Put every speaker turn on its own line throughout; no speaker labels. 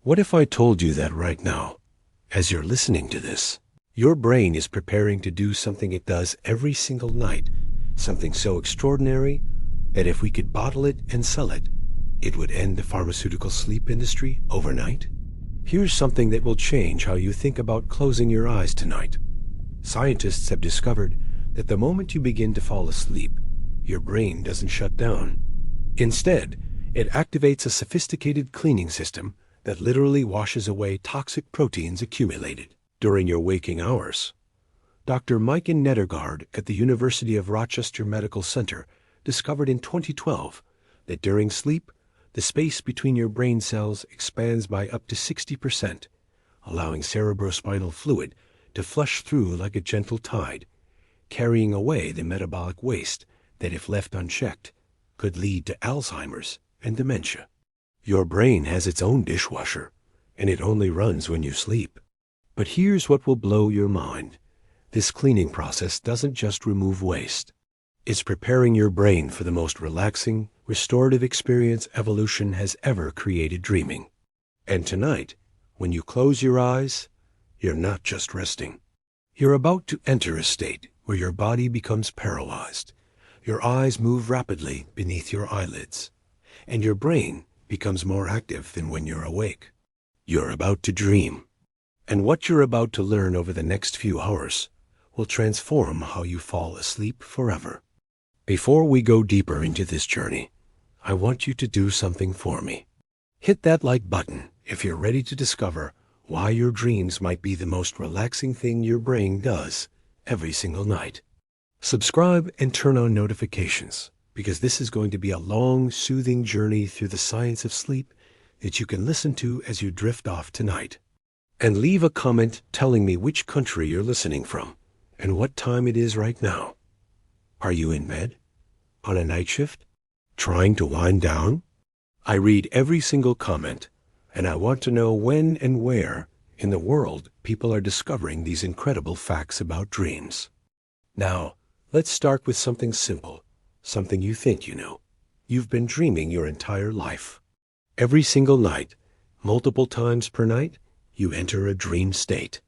What if I told you that right now, as you're listening to this, your brain is preparing to do something it does every single night, something so extraordinary that if we could bottle it and sell it, it would end the pharmaceutical sleep industry overnight? Here's something that will change how you think about closing your eyes tonight. Scientists have discovered that the moment you begin to fall asleep, your brain doesn't shut down. Instead, it activates a sophisticated cleaning system that literally washes away toxic proteins accumulated during your waking hours. Dr. Maiken Nedergaard at the University of Rochester Medical Center discovered in 2012 that during sleep, the space between your brain cells expands by up to 60%, allowing cerebrospinal fluid to flush through like a gentle tide, carrying away the metabolic waste that, if left unchecked, could lead to Alzheimer's and dementia. Your brain has its own dishwasher, and it only runs when you sleep. But here's what will blow your mind. This cleaning process doesn't just remove waste. It's preparing your brain for the most relaxing, restorative experience evolution has ever created: dreaming. And tonight, when you close your eyes, you're not just resting. You're about to enter a state where your body becomes paralyzed. Your eyes move rapidly beneath your eyelids, and your brain becomes more active than when you're awake. You're about to dream. And what you're about to learn over the next few hours will transform how you fall asleep forever. Before we go deeper into this journey, I want you to do something for me. Hit that like button if you're ready to discover why your dreams might be the most relaxing thing your brain does every single night. Subscribe and turn on notifications, because this is going to be a long, soothing journey through the science of sleep that you can listen to as you drift off tonight. And leave a comment telling me which country you're listening from and what time it is right now. Are you in bed? On a night shift? Trying to wind down? I read every single comment, and I want to know when and where in the world people are discovering these incredible facts about dreams. Now, let's start with something simple, something you think you know. You've been dreaming your entire life. Every single night, multiple times per night, you enter a dream state.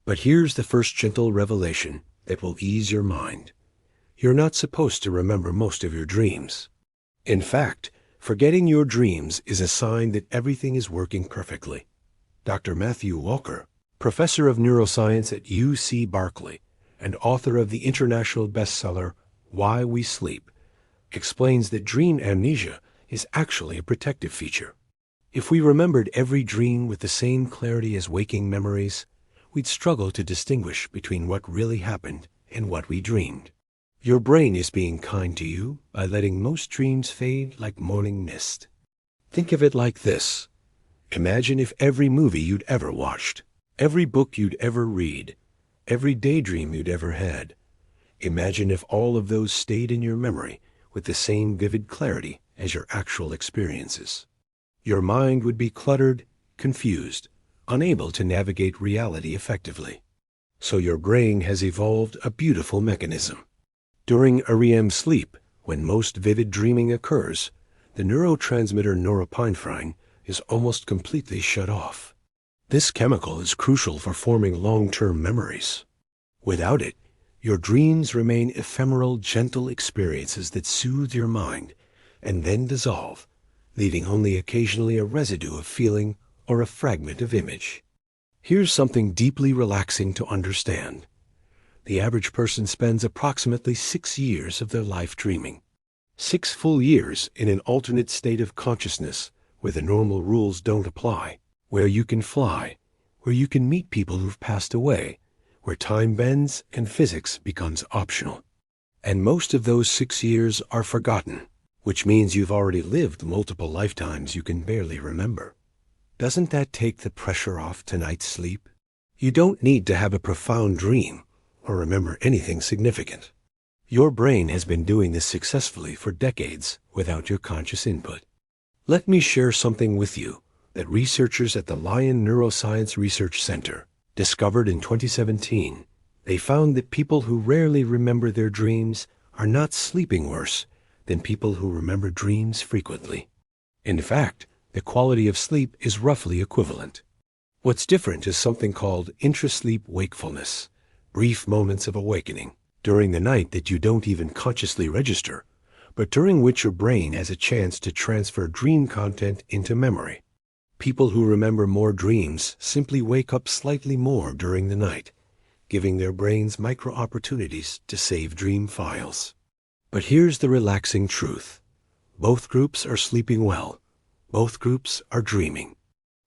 But here's the first gentle revelation that will ease your mind. You're not supposed to remember most of your dreams. In fact, forgetting your dreams is a sign that everything is working perfectly. Dr. Matthew Walker, professor of neuroscience at UC Berkeley and author of the international bestseller Why We Sleep, explains that dream amnesia is actually a protective feature. If we remembered every dream with the same clarity as waking memories, we'd struggle to distinguish between what really happened and what we dreamed. Your brain is being kind to you by letting most dreams fade like morning mist. Think of it like this. Imagine if every movie you'd ever watched, every book you'd ever read, every daydream you'd ever had. Imagine if all of those stayed in your memory with the same vivid clarity as your actual experiences. Your mind would be cluttered, confused, unable to navigate reality effectively. So your brain has evolved a beautiful mechanism. During REM sleep, when most vivid dreaming occurs, the neurotransmitter norepinephrine is almost completely shut off. This chemical is crucial for forming long-term memories. Without it, your dreams remain ephemeral, gentle experiences that soothe your mind and then dissolve, leaving only occasionally a residue of feeling or a fragment of image. Here's something deeply relaxing to understand. The average person spends approximately 6 years of their life dreaming. 6 full years in an alternate state of consciousness where the normal rules don't apply, where you can fly, where you can meet people who've passed away, where time bends and physics becomes optional. And most of those 6 years are forgotten, which means you've already lived multiple lifetimes you can barely remember. Doesn't that take the pressure off tonight's sleep? You don't need to have a profound dream or remember anything significant. Your brain has been doing this successfully for decades without your conscious input. Let me share something with you that researchers at the Lion Neuroscience Research Center discovered in 2017. They found that people who rarely remember their dreams are not sleeping worse than people who remember dreams frequently. In fact, The quality of sleep is roughly equivalent. What's different is something called intrasleep wakefulness, brief moments of awakening during the night that you don't even consciously register, but during which your brain has a chance to transfer dream content into memory. People who remember more dreams simply wake up slightly more during the night, giving their brains micro-opportunities to save dream files. But here's the relaxing truth. Both groups are sleeping well. Both groups are dreaming.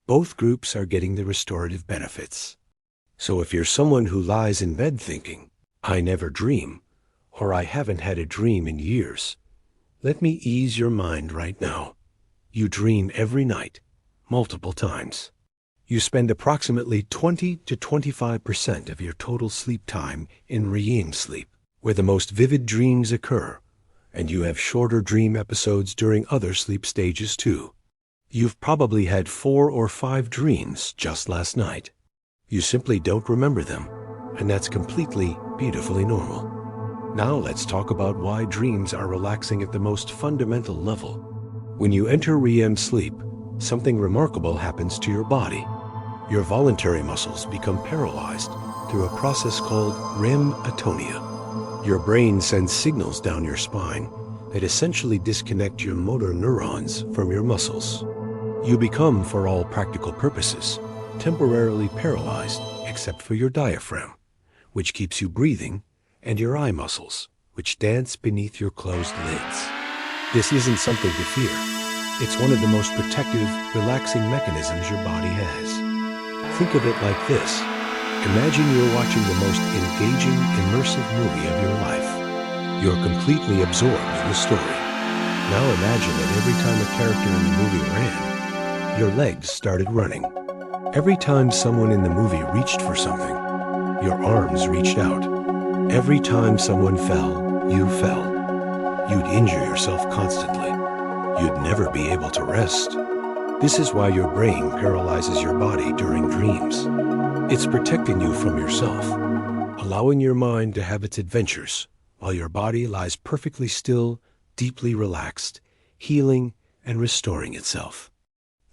Both groups are getting the restorative benefits. So if you're someone who lies in bed thinking, "I never dream," or "I haven't had a dream in years," let me ease your mind right now. You dream every night, multiple times. You spend approximately 20 to 25% of your total sleep time in REM sleep, where the most vivid dreams occur, and you have shorter dream episodes during other sleep stages too. You've probably had 4 or 5 dreams just last night. You simply don't remember them, and that's completely, beautifully normal. Now let's talk about why dreams are relaxing at the most fundamental level. When you enter REM sleep, something remarkable happens to your body. Your voluntary muscles become paralyzed through a process called REM atonia. Your brain sends signals down your spine that essentially disconnect your motor neurons from your muscles. You become, for all practical purposes, temporarily paralyzed except for your diaphragm, which keeps you breathing, and your eye muscles, which dance beneath your closed lids. This isn't something to fear. It's one of the most protective, relaxing mechanisms your body has. Think of it like this. Imagine you're watching the most engaging, immersive movie of your life. You're completely absorbed in the story. Now imagine that every time a character in the movie ran, your legs started running. Every time someone in the movie reached for something, your arms reached out. Every time someone fell, you fell. You'd injure yourself constantly. You'd never be able to rest. This is why your brain paralyzes your body during dreams. It's protecting you from yourself, allowing your mind to have its adventures, while your body lies perfectly still, deeply relaxed, healing and restoring itself.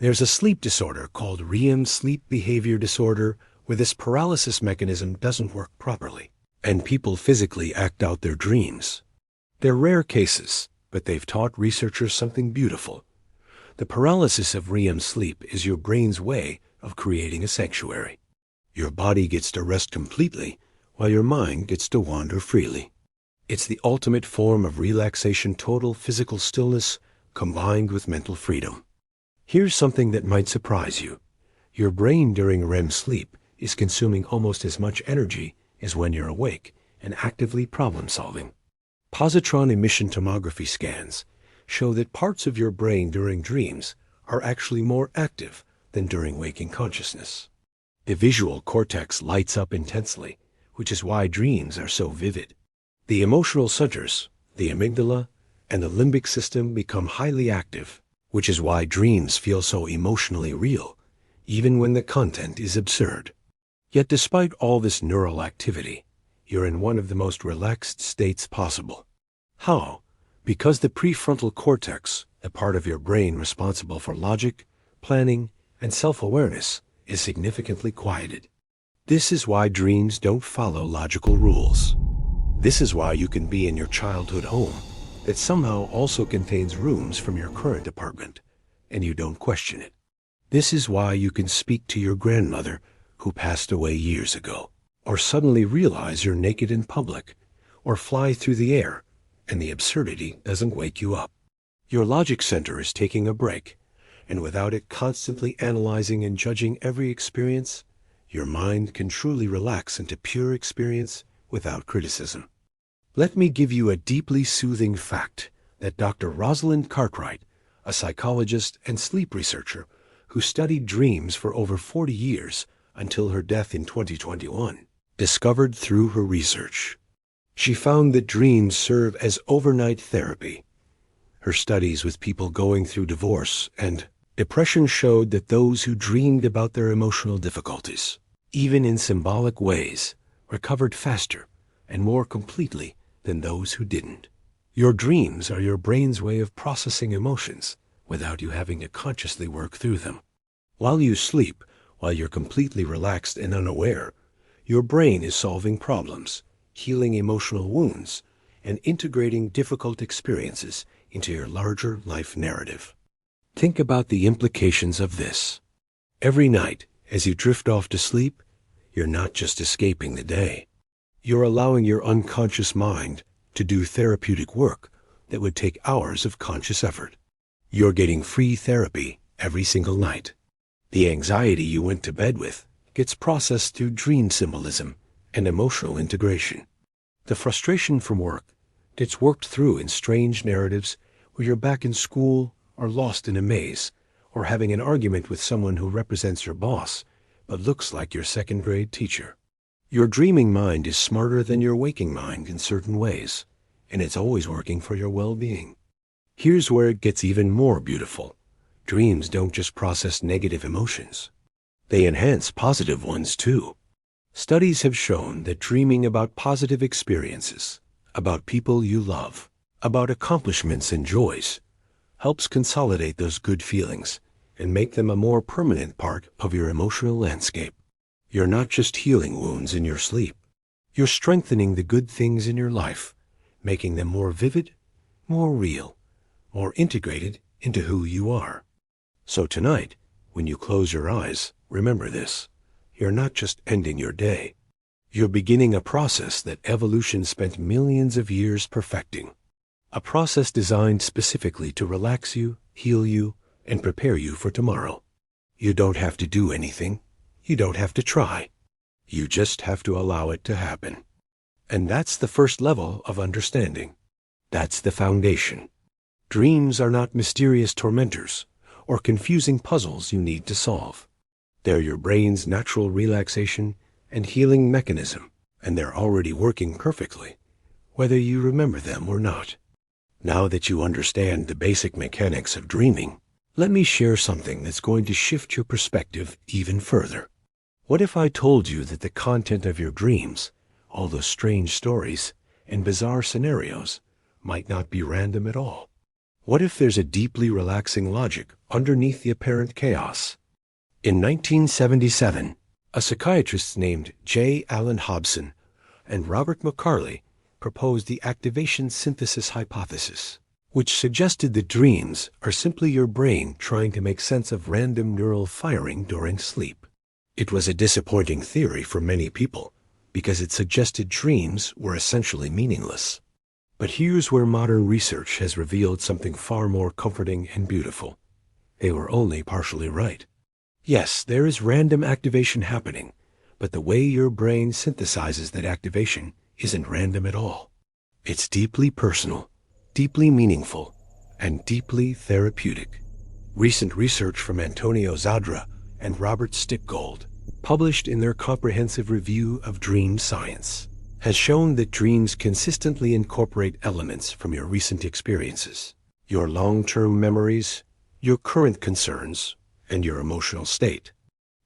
There's a sleep disorder called REM sleep behavior disorder where this paralysis mechanism doesn't work properly, and people physically act out their dreams. They're rare cases, but they've taught researchers something beautiful. The paralysis of REM sleep is your brain's way of creating a sanctuary. Your body gets to rest completely, while your mind gets to wander freely. It's the ultimate form of relaxation, total physical stillness combined with mental freedom. Here's something that might surprise you. Your brain during REM sleep is consuming almost as much energy as when you're awake and actively problem-solving. Positron emission tomography scans show that parts of your brain during dreams are actually more active than during waking consciousness. The visual cortex lights up intensely, which is why dreams are so vivid. The emotional centers, the amygdala, and the limbic system become highly active, which is why dreams feel so emotionally real, even when the content is absurd. Yet despite all this neural activity, you're in one of the most relaxed states possible. How? Because the prefrontal cortex, the part of your brain responsible for logic, planning, and self-awareness, is significantly quieted. This is why dreams don't follow logical rules. This is why you can be in your childhood home that somehow also contains rooms from your current apartment, and you don't question it. This is why you can speak to your grandmother who passed away years ago, or suddenly realize you're naked in public, or fly through the air, and the absurdity doesn't wake you up. Your logic center is taking a break, and without it constantly analyzing and judging every experience, your mind can truly relax into pure experience without criticism. Let me give you a deeply soothing fact that Dr. Rosalind Cartwright, a psychologist and sleep researcher who studied dreams for over 40 years until her death in 2021, discovered through her research. She found that dreams serve as overnight therapy. Her studies with people going through divorce and depression showed that those who dreamed about their emotional difficulties, even in symbolic ways, recovered faster and more completely than those who didn't. Your dreams are your brain's way of processing emotions without you having to consciously work through them. While you sleep, while you're completely relaxed and unaware, your brain is solving problems, healing emotional wounds, and integrating difficult experiences into your larger life narrative. Think about the implications of this. Every night, as you drift off to sleep, you're not just escaping the day. You're allowing your unconscious mind to do therapeutic work that would take hours of conscious effort. You're getting free therapy every single night. The anxiety you went to bed with gets processed through dream symbolism and emotional integration. The frustration from work gets worked through in strange narratives where you're back in school or lost in a maze or having an argument with someone who represents your boss but looks like your second-grade teacher. Your dreaming mind is smarter than your waking mind in certain ways, and it's always working for your well-being. Here's where it gets even more beautiful. Dreams don't just process negative emotions. They enhance positive ones too. Studies have shown that dreaming about positive experiences, about people you love, about accomplishments and joys, helps consolidate those good feelings and make them a more permanent part of your emotional landscape. You're not just healing wounds in your sleep. You're strengthening the good things in your life, making them more vivid, more real, more integrated into who you are. So tonight, when you close your eyes, remember this. You're not just ending your day. You're beginning a process that evolution spent millions of years perfecting. A process designed specifically to relax you, heal you, and prepare you for tomorrow. You don't have to do anything. You don't have to try. You just have to allow it to happen. And that's the first level of understanding. That's the foundation. Dreams are not mysterious tormentors or confusing puzzles you need to solve. They're your brain's natural relaxation and healing mechanism, and they're already working perfectly, whether you remember them or not. Now that you understand the basic mechanics of dreaming, let me share something that's going to shift your perspective even further. What if I told you that the content of your dreams, all those strange stories and bizarre scenarios, might not be random at all? What if there's a deeply relaxing logic underneath the apparent chaos? In 1977, a psychiatrist named J. Allen Hobson and Robert McCarley proposed the activation synthesis hypothesis, which suggested that dreams are simply your brain trying to make sense of random neural firing during sleep. It was a disappointing theory for many people because it suggested dreams were essentially meaningless. But here's where modern research has revealed something far more comforting and beautiful. They were only partially right. Yes, there is random activation happening, but the way your brain synthesizes that activation isn't random at all. It's deeply personal, deeply meaningful, and deeply therapeutic. Recent research from Antonio Zadra and Robert Stickgold, published in their comprehensive review of dream science, has shown that dreams consistently incorporate elements from your recent experiences, your long-term memories, your current concerns, and your emotional state.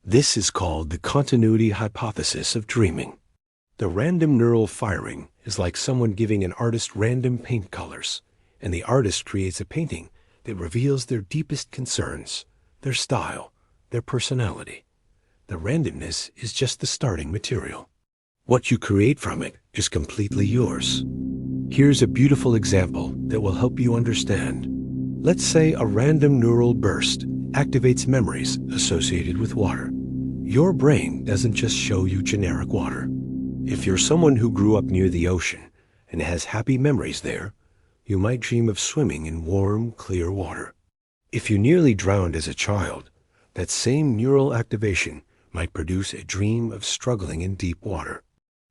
This is called the continuity hypothesis of dreaming. The random neural firing is like someone giving an artist random paint colors, and the artist creates a painting that reveals their deepest concerns, their style, their personality. The randomness is just the starting material. What you create from it is completely yours. Here's a beautiful example that will help you understand. Let's say a random neural burst activates memories associated with water. Your brain doesn't just show you generic water. If you're someone who grew up near the ocean and has happy memories there, you might dream of swimming in warm, clear water. If you nearly drowned as a child, that same neural activation might produce a dream of struggling in deep water.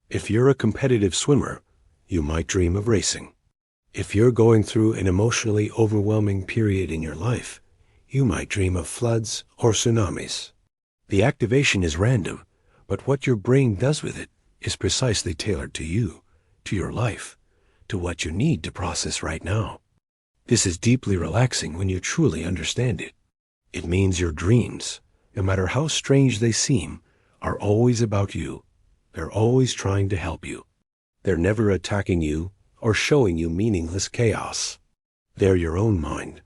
If you're a competitive swimmer, you might dream of racing. If you're going through an emotionally overwhelming period in your life, you might dream of floods or tsunamis. The activation is random, but what your brain does with it is precisely tailored to you, to your life, to what you need to process right now. This is deeply relaxing when you truly understand it. It means your dreams, no matter how strange they seem, are always about you. They're always trying to help you. They're never attacking you or showing you meaningless chaos. They're your own mind,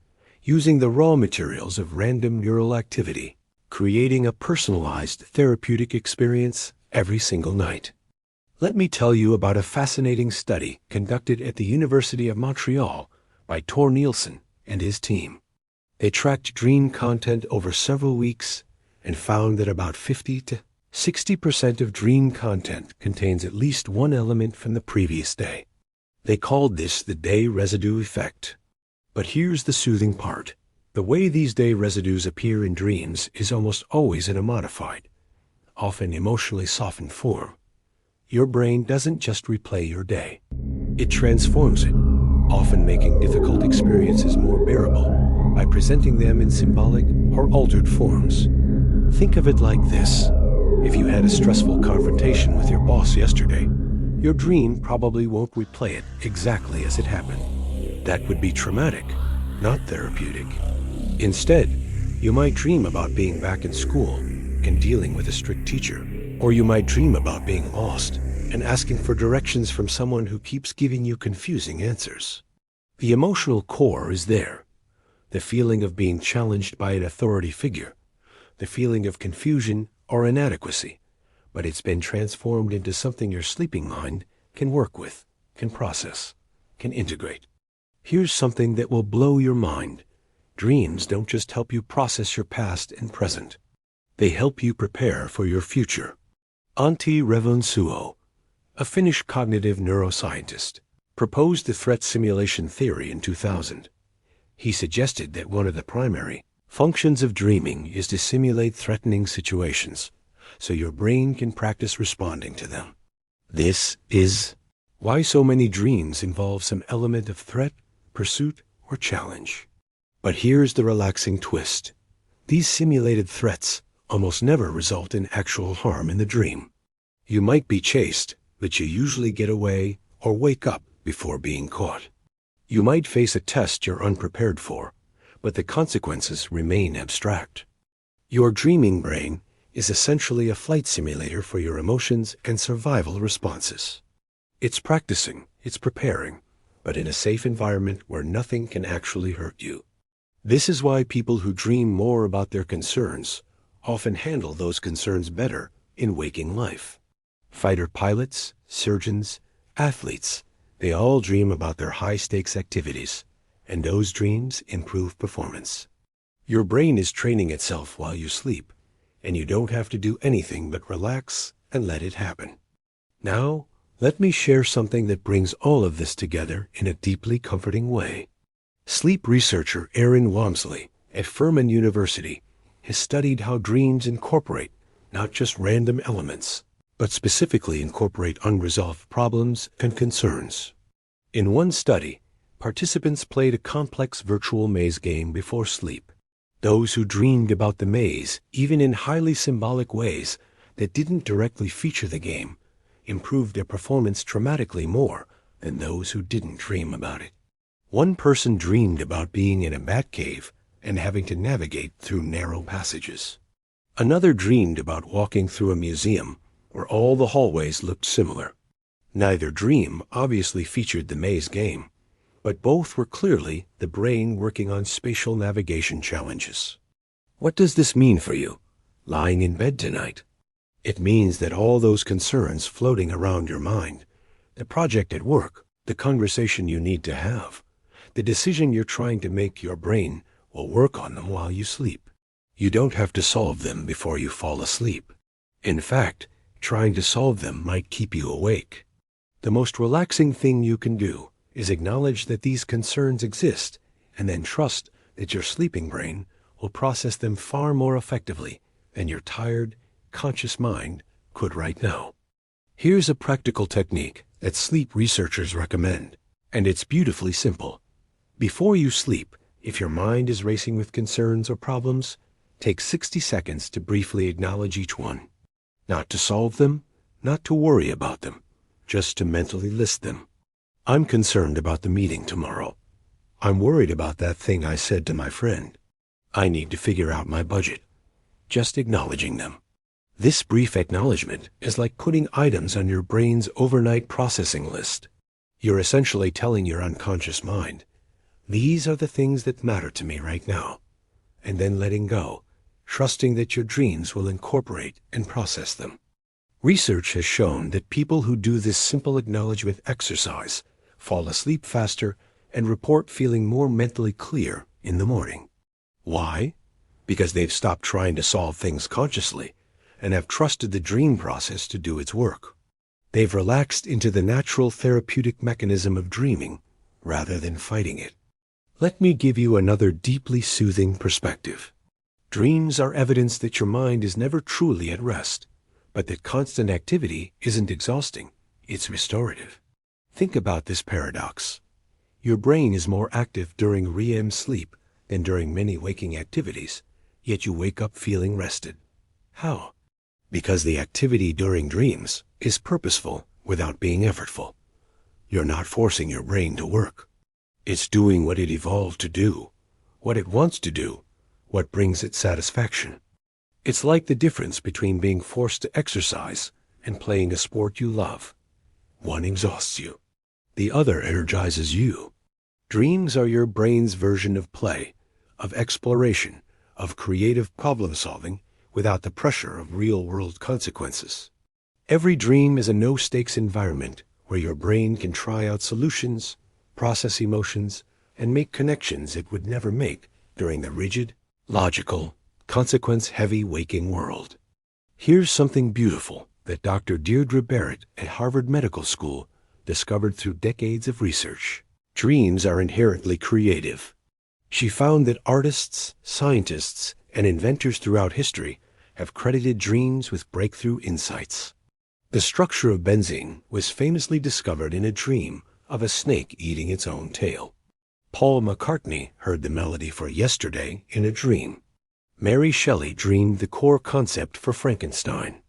using the raw materials of random neural activity, creating a personalized therapeutic experience every single night. Let me tell you about a fascinating study conducted at the University of Montreal by Tor Nielsen and his team. They tracked dream content over several weeks and found that about 50 to 60% of dream content contains at least one element from the previous day. They called this the day residue effect. But here's the soothing part. The way these day residues appear in dreams is almost always in a modified, often emotionally softened form. Your brain doesn't just replay your day. It transforms it, often making difficult experiences more bearable by presenting them in symbolic or altered forms. Think of it like this. If you had a stressful confrontation with your boss yesterday, your dream probably won't replay it exactly as it happened. That would be traumatic, not therapeutic. Instead, you might dream about being back in school and dealing with a strict teacher. Or you might dream about being lost and asking for directions from someone who keeps giving you confusing answers. The emotional core is there. The feeling of being challenged by an authority figure, the feeling of confusion or inadequacy, but it's been transformed into something your sleeping mind can work with, can process, can integrate. Here's something that will blow your mind. Dreams don't just help you process your past and present. They help you prepare for your future. Antti Revonsuo, a Finnish cognitive neuroscientist, proposed the threat simulation theory in 2000. He suggested that one of the primary functions of dreaming is to simulate threatening situations, so your brain can practice responding to them. This is why so many dreams involve some element of threat, pursuit, or challenge. But here's the relaxing twist. These simulated threats almost never result in actual harm in the dream. You might be chased, but you usually get away or wake up before being caught. You might face a test you're unprepared for, but the consequences remain abstract. Your dreaming brain is essentially a flight simulator for your emotions and survival responses. It's practicing, it's preparing, but in a safe environment where nothing can actually hurt you. This is why people who dream more about their concerns often handle those concerns better in waking life. Fighter pilots, surgeons, athletes, they all dream about their high-stakes activities, and those dreams improve performance. Your brain is training itself while you sleep, and you don't have to do anything but relax and let it happen. Now, let me share something that brings all of this together in a deeply comforting way. Sleep researcher Erin Walmsley at Furman University has studied how dreams incorporate not just random elements, but specifically incorporate unresolved problems and concerns. In one study, participants played a complex virtual maze game before sleep. Those who dreamed about the maze, even in highly symbolic ways that didn't directly feature the game, improved their performance dramatically more than those who didn't dream about it. One person dreamed about being in a bat cave and having to navigate through narrow passages. Another dreamed about walking through a museum where all the hallways looked similar. Neither dream obviously featured the maze game, but both were clearly the brain working on spatial navigation challenges. What does this mean for you, lying in bed tonight? It means that all those concerns floating around your mind, the project at work, the conversation you need to have, the decision you're trying to make, your brain will work on them while you sleep. You don't have to solve them before you fall asleep. In fact, trying to solve them might keep you awake. The most relaxing thing you can do is acknowledge that these concerns exist and then trust that your sleeping brain will process them far more effectively than your tired, conscious mind could right now. Here's a practical technique that sleep researchers recommend, and it's beautifully simple. Before you sleep, if your mind is racing with concerns or problems, take 60 seconds to briefly acknowledge each one. Not to solve them, not to worry about them, just to mentally list them. I'm concerned about the meeting tomorrow. I'm worried about that thing I said to my friend. I need to figure out my budget. Just acknowledging them. This brief acknowledgement is like putting items on your brain's overnight processing list. You're essentially telling your unconscious mind, These are the things that matter to me right now. And then letting go, trusting that your dreams will incorporate and process them. Research has shown that people who do this simple acknowledgement exercise fall asleep faster and report feeling more mentally clear in the morning. Why? Because they've stopped trying to solve things consciously and have trusted the dream process to do its work. They've relaxed into the natural therapeutic mechanism of dreaming rather than fighting it. Let me give you another deeply soothing perspective. Dreams are evidence that your mind is never truly at rest, but that constant activity isn't exhausting, it's restorative. Think about this paradox. Your brain is more active during REM sleep than during many waking activities, yet you wake up feeling rested. How? Because the activity during dreams is purposeful without being effortful. You're not forcing your brain to work. It's doing what it evolved to do, what it wants to do, what brings it satisfaction. It's like the difference between being forced to exercise and playing a sport you love. One exhausts you. The other energizes you. Dreams are your brain's version of play, of exploration, of creative problem-solving without the pressure of real-world consequences. Every dream is a no-stakes environment where your brain can try out solutions, process emotions, and make connections it would never make during the rigid, logical, consequence-heavy waking world. Here's something beautiful that Dr. Deirdre Barrett at Harvard Medical School discovered through decades of research. Dreams are inherently creative. She found that artists, scientists, and inventors throughout history have credited dreams with breakthrough insights. The structure of benzene was famously discovered in a dream of a snake eating its own tail. Paul McCartney heard the melody for Yesterday in a dream. Mary Shelley dreamed the core concept for Frankenstein.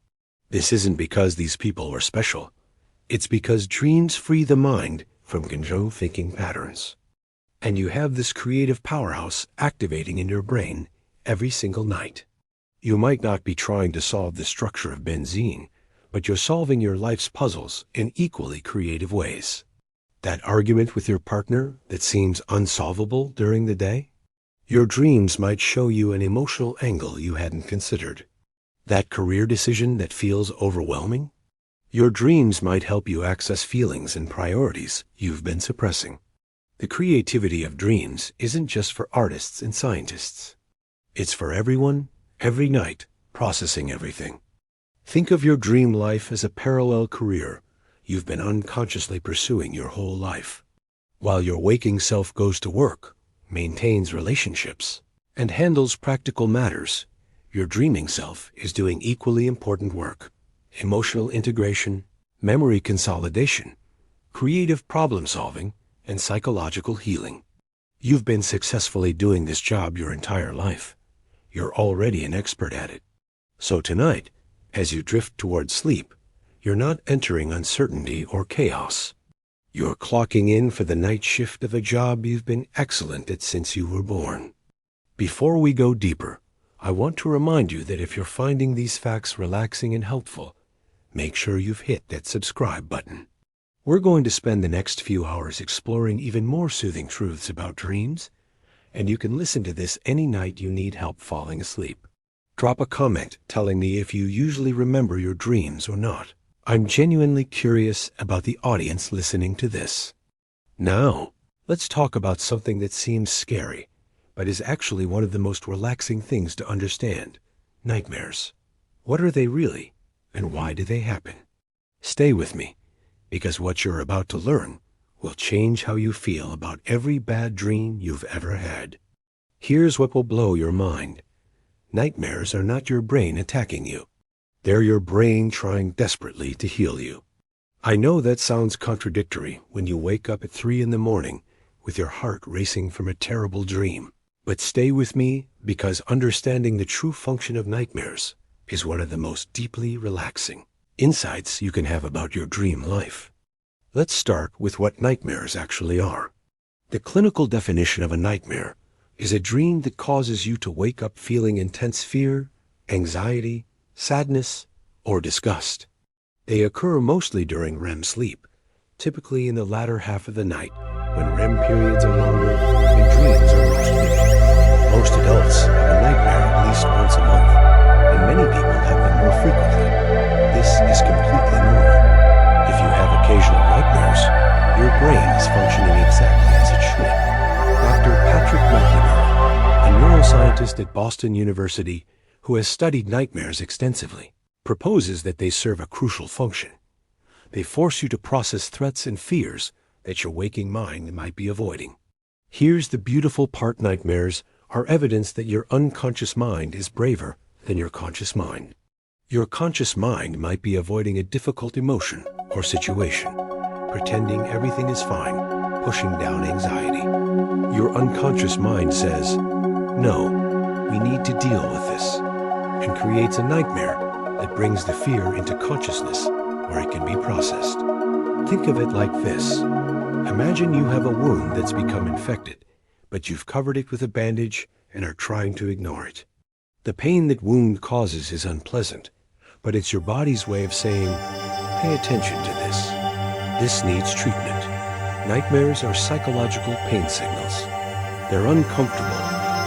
This isn't because these people were special. It's because dreams free the mind from controlled thinking patterns. And you have this creative powerhouse activating in your brain every single night. You might not be trying to solve the structure of benzene, but you're solving your life's puzzles in equally creative ways. That argument with your partner that seems unsolvable during the day? Your dreams might show you an emotional angle you hadn't considered. That career decision that feels overwhelming? Your dreams might help you access feelings and priorities you've been suppressing. The creativity of dreams isn't just for artists and scientists. It's for everyone, every night, processing everything. Think of your dream life as a parallel career you've been unconsciously pursuing your whole life. While your waking self goes to work, maintains relationships, and handles practical matters, your dreaming self is doing equally important work: emotional integration, memory consolidation, creative problem-solving, and psychological healing. You've been successfully doing this job your entire life. You're already an expert at it. So tonight, as you drift toward sleep, you're not entering uncertainty or chaos. You're clocking in for the night shift of a job you've been excellent at since you were born. Before we go deeper, I want to remind you that if you're finding these facts relaxing and helpful, make sure you've hit that subscribe button. We're going to spend the next few hours exploring even more soothing truths about dreams, and you can listen to this any night you need help falling asleep. Drop a comment telling me if you usually remember your dreams or not. I'm genuinely curious about the audience listening to this. Now, let's talk about something that seems scary, but is actually one of the most relaxing things to understand: nightmares. What are they really, and why do they happen? Stay with me, because what you're about to learn will change how you feel about every bad dream you've ever had. Here's what will blow your mind. Nightmares are not your brain attacking you. They're your brain trying desperately to heal you. I know that sounds contradictory when you wake up at 3 a.m. with your heart racing from a terrible dream. But stay with me, because understanding the true function of nightmares is one of the most deeply relaxing insights you can have about your dream life. Let's start with what nightmares actually are. The clinical definition of a nightmare is a dream that causes you to wake up feeling intense fear, anxiety, sadness, or disgust. They occur mostly during REM sleep, typically in the latter half of the night, when REM periods are longer and dreams are most vivid. Most adults have a nightmare at least once a month, and many people have them more frequently. This is completely normal. If you have occasional nightmares, your brain is functioning exactly as it should. Dr. Patrick McNamara, a neuroscientist at Boston University who has studied nightmares extensively, proposes that they serve a crucial function. They force you to process threats and fears that your waking mind might be avoiding. Here's the beautiful part: nightmares are evidence that your unconscious mind is braver than your conscious mind. Your conscious mind might be avoiding a difficult emotion or situation, pretending everything is fine, pushing down anxiety. Your unconscious mind says, "No, we need to deal with this," and creates a nightmare that brings the fear into consciousness where it can be processed. Think of it like this. Imagine you have a wound that's become infected, but you've covered it with a bandage and are trying to ignore it. The pain that wound causes is unpleasant, but it's your body's way of saying, "Pay attention to this. This needs treatment." Nightmares are psychological pain signals. They're uncomfortable,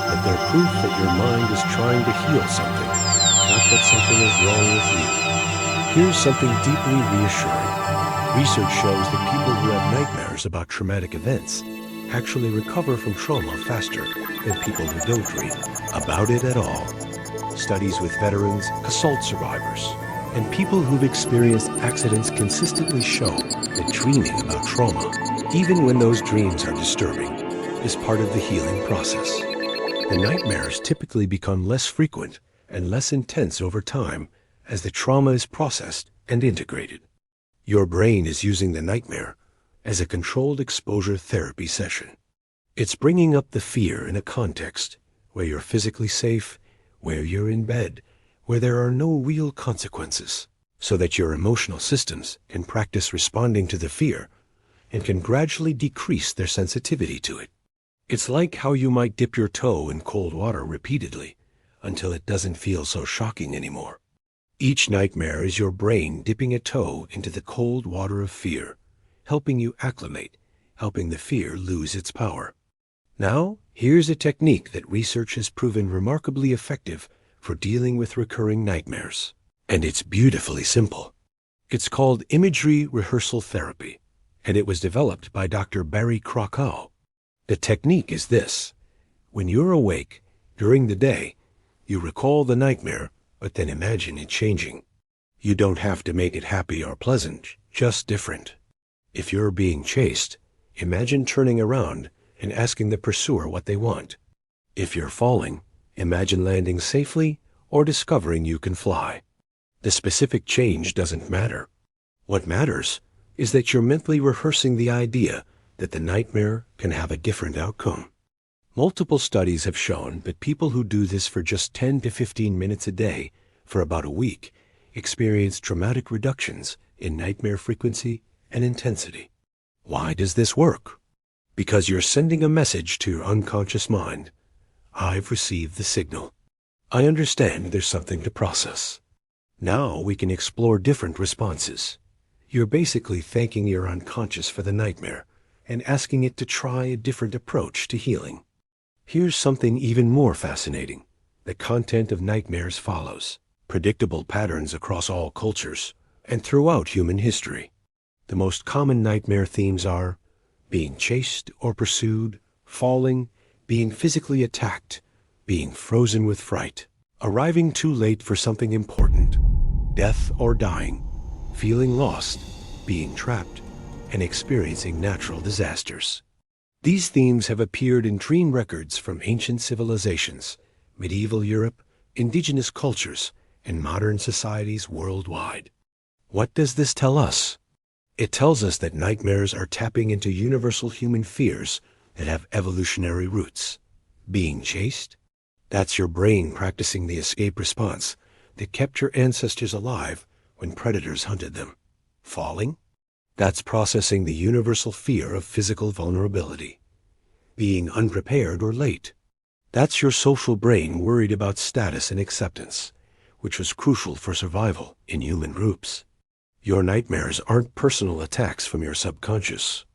but they're proof that your mind is trying to heal something, not that something is wrong with you. Here's something deeply reassuring. Research shows that people who have nightmares about traumatic events actually recover from trauma faster than people who don't dream about it at all. Studies with veterans, assault survivors, and people who've experienced accidents consistently show that dreaming about trauma, even when those dreams are disturbing, is part of the healing process. The nightmares typically become less frequent and less intense over time as the trauma is processed and integrated. Your brain is using the nightmare as a controlled exposure therapy session. It's bringing up the fear in a context where you're physically safe, where you're in bed, where there are no real consequences, so that your emotional systems can practice responding to the fear and can gradually decrease their sensitivity to it. It's like how you might dip your toe in cold water repeatedly until it doesn't feel so shocking anymore. Each nightmare is your brain dipping a toe into the cold water of fear, helping you acclimate, helping the fear lose its power. Now, here's a technique that research has proven remarkably effective for dealing with recurring nightmares. And it's beautifully simple. It's called imagery rehearsal therapy, and it was developed by Dr. Barry Krakow. The technique is this. When you're awake, during the day, you recall the nightmare, but then imagine it changing. You don't have to make it happy or pleasant, just different. If you're being chased, imagine turning around and asking the pursuer what they want. If you're falling, imagine landing safely or discovering you can fly. The specific change doesn't matter. What matters is that you're mentally rehearsing the idea that the nightmare can have a different outcome. Multiple studies have shown that people who do this for just 10 to 15 minutes a day for about a week experience dramatic reductions in nightmare frequency and intensity. Why does this work? Because you're sending a message to your unconscious mind. I've received the signal. I understand there's something to process. Now we can explore different responses. You're basically thanking your unconscious for the nightmare and asking it to try a different approach to healing. Here's something even more fascinating. The content of nightmares follows predictable patterns across all cultures and throughout human history. The most common nightmare themes are being chased or pursued, falling, being physically attacked, being frozen with fright, arriving too late for something important, death or dying, feeling lost, being trapped, and experiencing natural disasters. These themes have appeared in dream records from ancient civilizations, medieval Europe, indigenous cultures, and modern societies worldwide. What does this tell us? It tells us that nightmares are tapping into universal human fears that have evolutionary roots. Being chased? That's your brain practicing the escape response that kept your ancestors alive when predators hunted them. Falling? That's processing the universal fear of physical vulnerability. Being unprepared or late? That's your social brain worried about status and acceptance, which was crucial for survival in human groups. Your nightmares aren't personal attacks from your subconscious.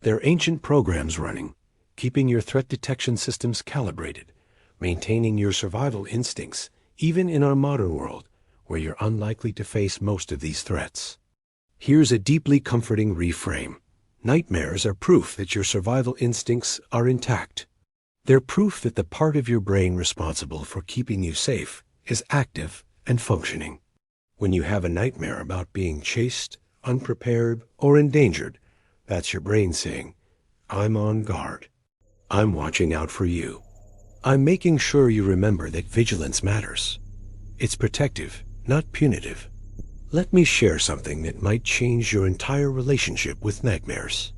They're ancient programs running, keeping your threat detection systems calibrated, maintaining your survival instincts, even in our modern world, where you're unlikely to face most of these threats. Here's a deeply comforting reframe. Nightmares are proof that your survival instincts are intact. They're proof that the part of your brain responsible for keeping you safe is active and functioning. When you have a nightmare about being chased, unprepared, or endangered, that's your brain saying, I'm on guard. I'm watching out for you. I'm making sure you remember that vigilance matters. It's protective, not punitive. Let me share something that might change your entire relationship with nightmares.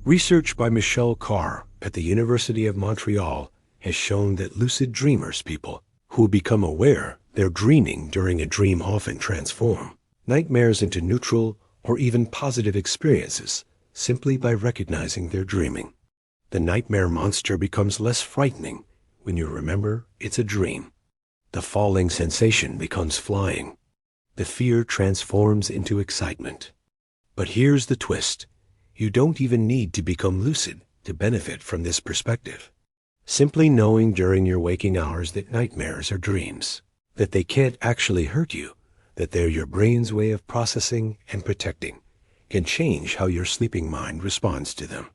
Research by Michelle Carr at the University of Montreal has shown that lucid dreamers, people who become aware they're dreaming during a dream, often transform nightmares into neutral or even positive experiences simply by recognizing they're dreaming. The nightmare monster becomes less frightening when you remember it's a dream. The falling sensation becomes flying. The fear transforms into excitement. But here's the twist. You don't even need to become lucid to benefit from this perspective. Simply knowing during your waking hours that nightmares are dreams, that they can't actually hurt you, that they're your brain's way of processing and protecting, can change how your sleeping mind responds to them.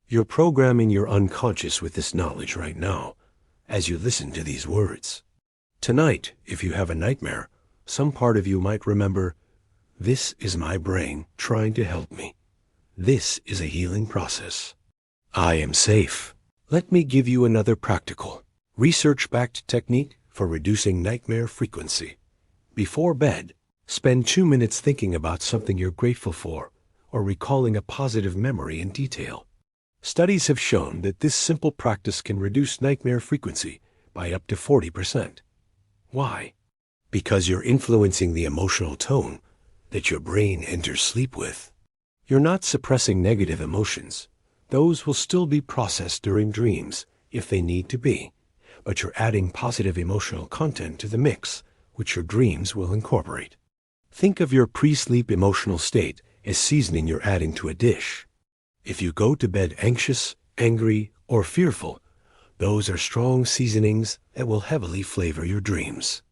You're programming your unconscious with this knowledge right now as you listen to these words. Tonight, if you have a nightmare, some part of you might remember, this is my brain trying to help me. This is a healing process. I am safe. Let me give you another practical, research-backed technique for reducing nightmare frequency. Before bed, spend 2 minutes thinking about something you're grateful for or recalling a positive memory in detail. Studies have shown that this simple practice can reduce nightmare frequency by up to 40%. Why? Because you're influencing the emotional tone that your brain enters sleep with. You're not suppressing negative emotions. Those will still be processed during dreams if they need to be, but you're adding positive emotional content to the mix, which your dreams will incorporate. Think of your pre-sleep emotional state as seasoning you're adding to a dish. If you go to bed anxious, angry, or fearful, those are strong seasonings that will heavily flavor your dreams.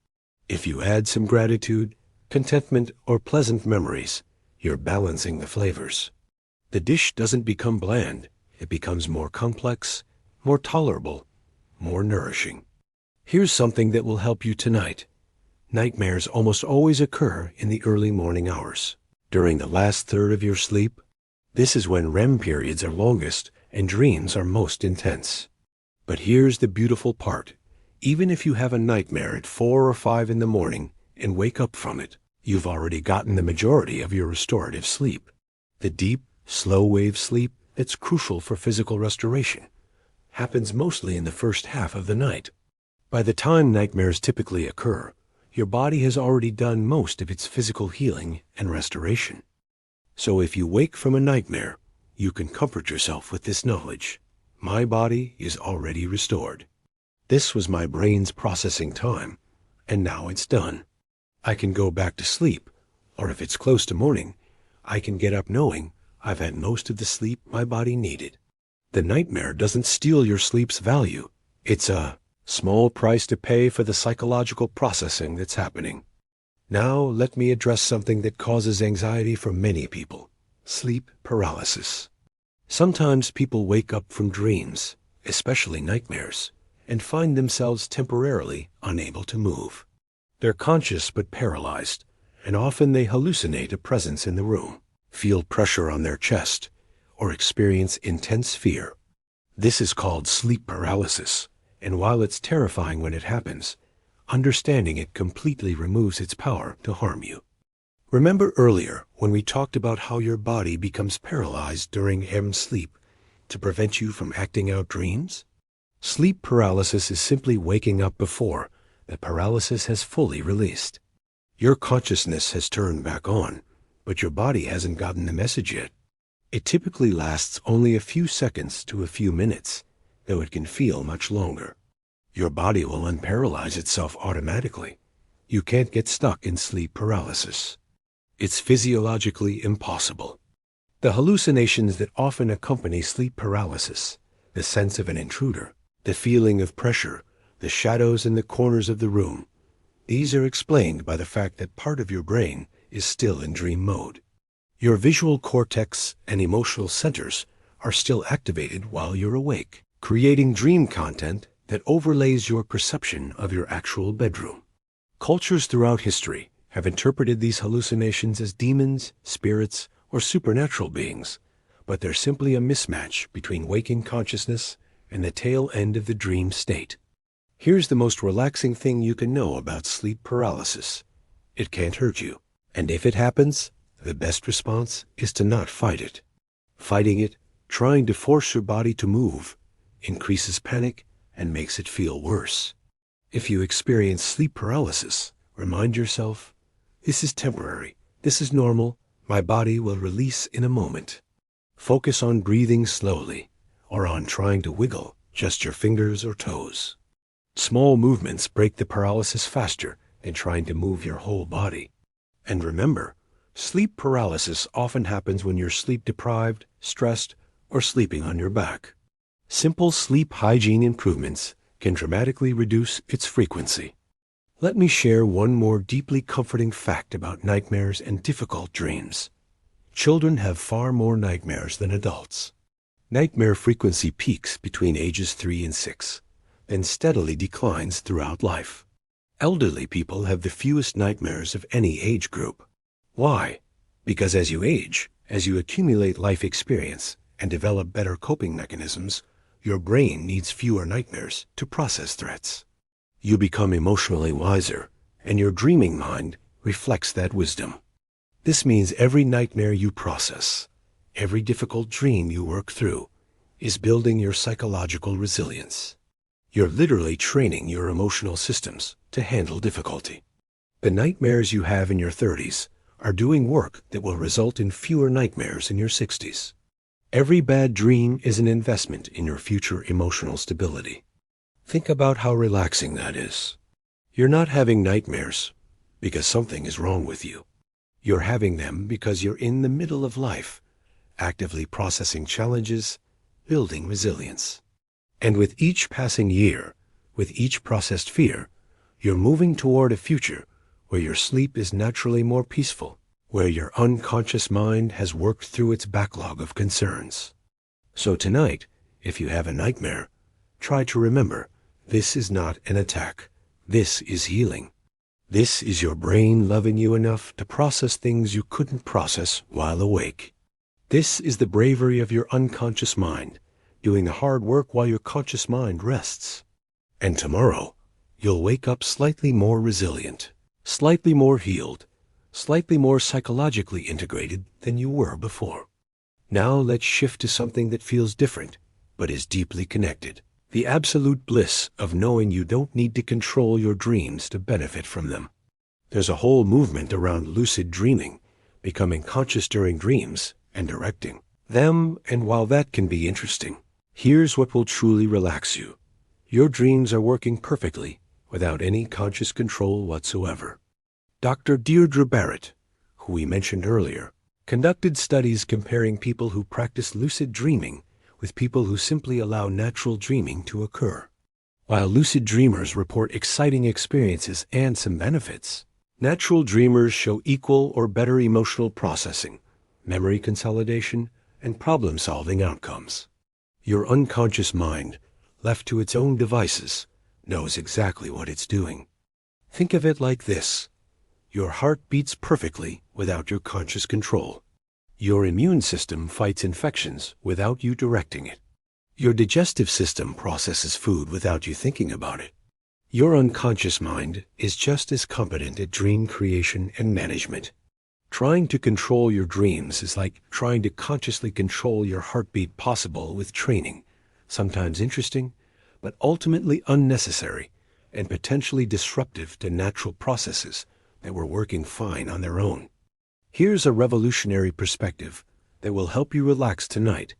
If you add some gratitude, contentment, or pleasant memories, you're balancing the flavors. The dish doesn't become bland. It becomes more complex, more tolerable, more nourishing. Here's something that will help you tonight. Nightmares almost always occur in the early morning hours. During the last third of your sleep, this is when REM periods are longest and dreams are most intense. But here's the beautiful part. Even if you have a nightmare at 4 or 5 in the morning and wake up from it, you've already gotten the majority of your restorative sleep. The deep, slow-wave sleep that's crucial for physical restoration happens mostly in the first half of the night. By the time nightmares typically occur, your body has already done most of its physical healing and restoration. So if you wake from a nightmare, you can comfort yourself with this knowledge. My body is already restored. This was my brain's processing time, and now it's done. I can go back to sleep, or if it's close to morning, I can get up knowing I've had most of the sleep my body needed. The nightmare doesn't steal your sleep's value. It's a small price to pay for the psychological processing that's happening. Now let me address something that causes anxiety for many people: sleep paralysis. Sometimes people wake up from dreams, especially nightmares, and find themselves temporarily unable to move. They're conscious but paralyzed, and often they hallucinate a presence in the room, feel pressure on their chest, or experience intense fear. This is called sleep paralysis, and while it's terrifying when it happens, understanding it completely removes its power to harm you. Remember earlier when we talked about how your body becomes paralyzed during REM sleep to prevent you from acting out dreams? Sleep paralysis is simply waking up before the paralysis has fully released. Your consciousness has turned back on, but your body hasn't gotten the message yet. It typically lasts only a few seconds to a few minutes, though it can feel much longer. Your body will unparalyze itself automatically. You can't get stuck in sleep paralysis. It's physiologically impossible. The hallucinations that often accompany sleep paralysis, the sense of an intruder, the feeling of pressure, the shadows in the corners of the room, these are explained by the fact that part of your brain is still in dream mode. Your visual cortex and emotional centers are still activated while you're awake, creating dream content that overlays your perception of your actual bedroom. Cultures throughout history have interpreted these hallucinations as demons, spirits, or supernatural beings, but they're simply a mismatch between waking consciousness and the tail end of the dream state. Here's the most relaxing thing you can know about sleep paralysis. It can't hurt you, and if it happens, the best response is to not fight it. Fighting it, trying to force your body to move, increases panic and makes it feel worse. If you experience sleep paralysis, remind yourself, this is temporary, this is normal, my body will release in a moment. Focus on breathing slowly, or on trying to wiggle just your fingers or toes. Small movements break the paralysis faster than trying to move your whole body. And remember, sleep paralysis often happens when you're sleep deprived, stressed, or sleeping on your back. Simple sleep hygiene improvements can dramatically reduce its frequency. Let me share one more deeply comforting fact about nightmares and difficult dreams. Children have far more nightmares than adults. Nightmare frequency peaks between ages 3 and 6, then steadily declines throughout life. Elderly people have the fewest nightmares of any age group. Why? Because as you age, as you accumulate life experience and develop better coping mechanisms, your brain needs fewer nightmares to process threats. You become emotionally wiser, and your dreaming mind reflects that wisdom. This means every nightmare you process, every difficult dream you work through, is building your psychological resilience. You're literally training your emotional systems to handle difficulty. The nightmares you have in your 30s are doing work that will result in fewer nightmares in your 60s. Every bad dream is an investment in your future emotional stability. Think about how relaxing that is. You're not having nightmares because something is wrong with you. You're having them because you're in the middle of life, actively processing challenges, building resilience. And with each passing year, with each processed fear, you're moving toward a future where your sleep is naturally more peaceful, where your unconscious mind has worked through its backlog of concerns. So tonight, if you have a nightmare, try to remember, this is not an attack. This is healing. This is your brain loving you enough to process things you couldn't process while awake. This is the bravery of your unconscious mind, doing the hard work while your conscious mind rests. And tomorrow, you'll wake up slightly more resilient, slightly more healed, slightly more psychologically integrated than you were before. Now let's shift to something that feels different, but is deeply connected. The absolute bliss of knowing you don't need to control your dreams to benefit from them. There's a whole movement around lucid dreaming, becoming conscious during dreams and directing them, and while that can be interesting, here's what will truly relax you. Your dreams are working perfectly without any conscious control whatsoever. Dr. Deirdre Barrett, who we mentioned earlier, conducted studies comparing people who practice lucid dreaming with people who simply allow natural dreaming to occur. While lucid dreamers report exciting experiences and some benefits, natural dreamers show equal or better emotional processing, memory consolidation, and problem-solving outcomes. Your unconscious mind, left to its own devices, knows exactly what it's doing. Think of it like this. Your heart beats perfectly without your conscious control. Your immune system fights infections without you directing it. Your digestive system processes food without you thinking about it. Your unconscious mind is just as competent at dream creation and management. Trying to control your dreams is like trying to consciously control your heartbeat, possible with training, sometimes interesting, but ultimately unnecessary and potentially disruptive to natural processes that were working fine on their own. Here's a revolutionary perspective that will help you relax tonight.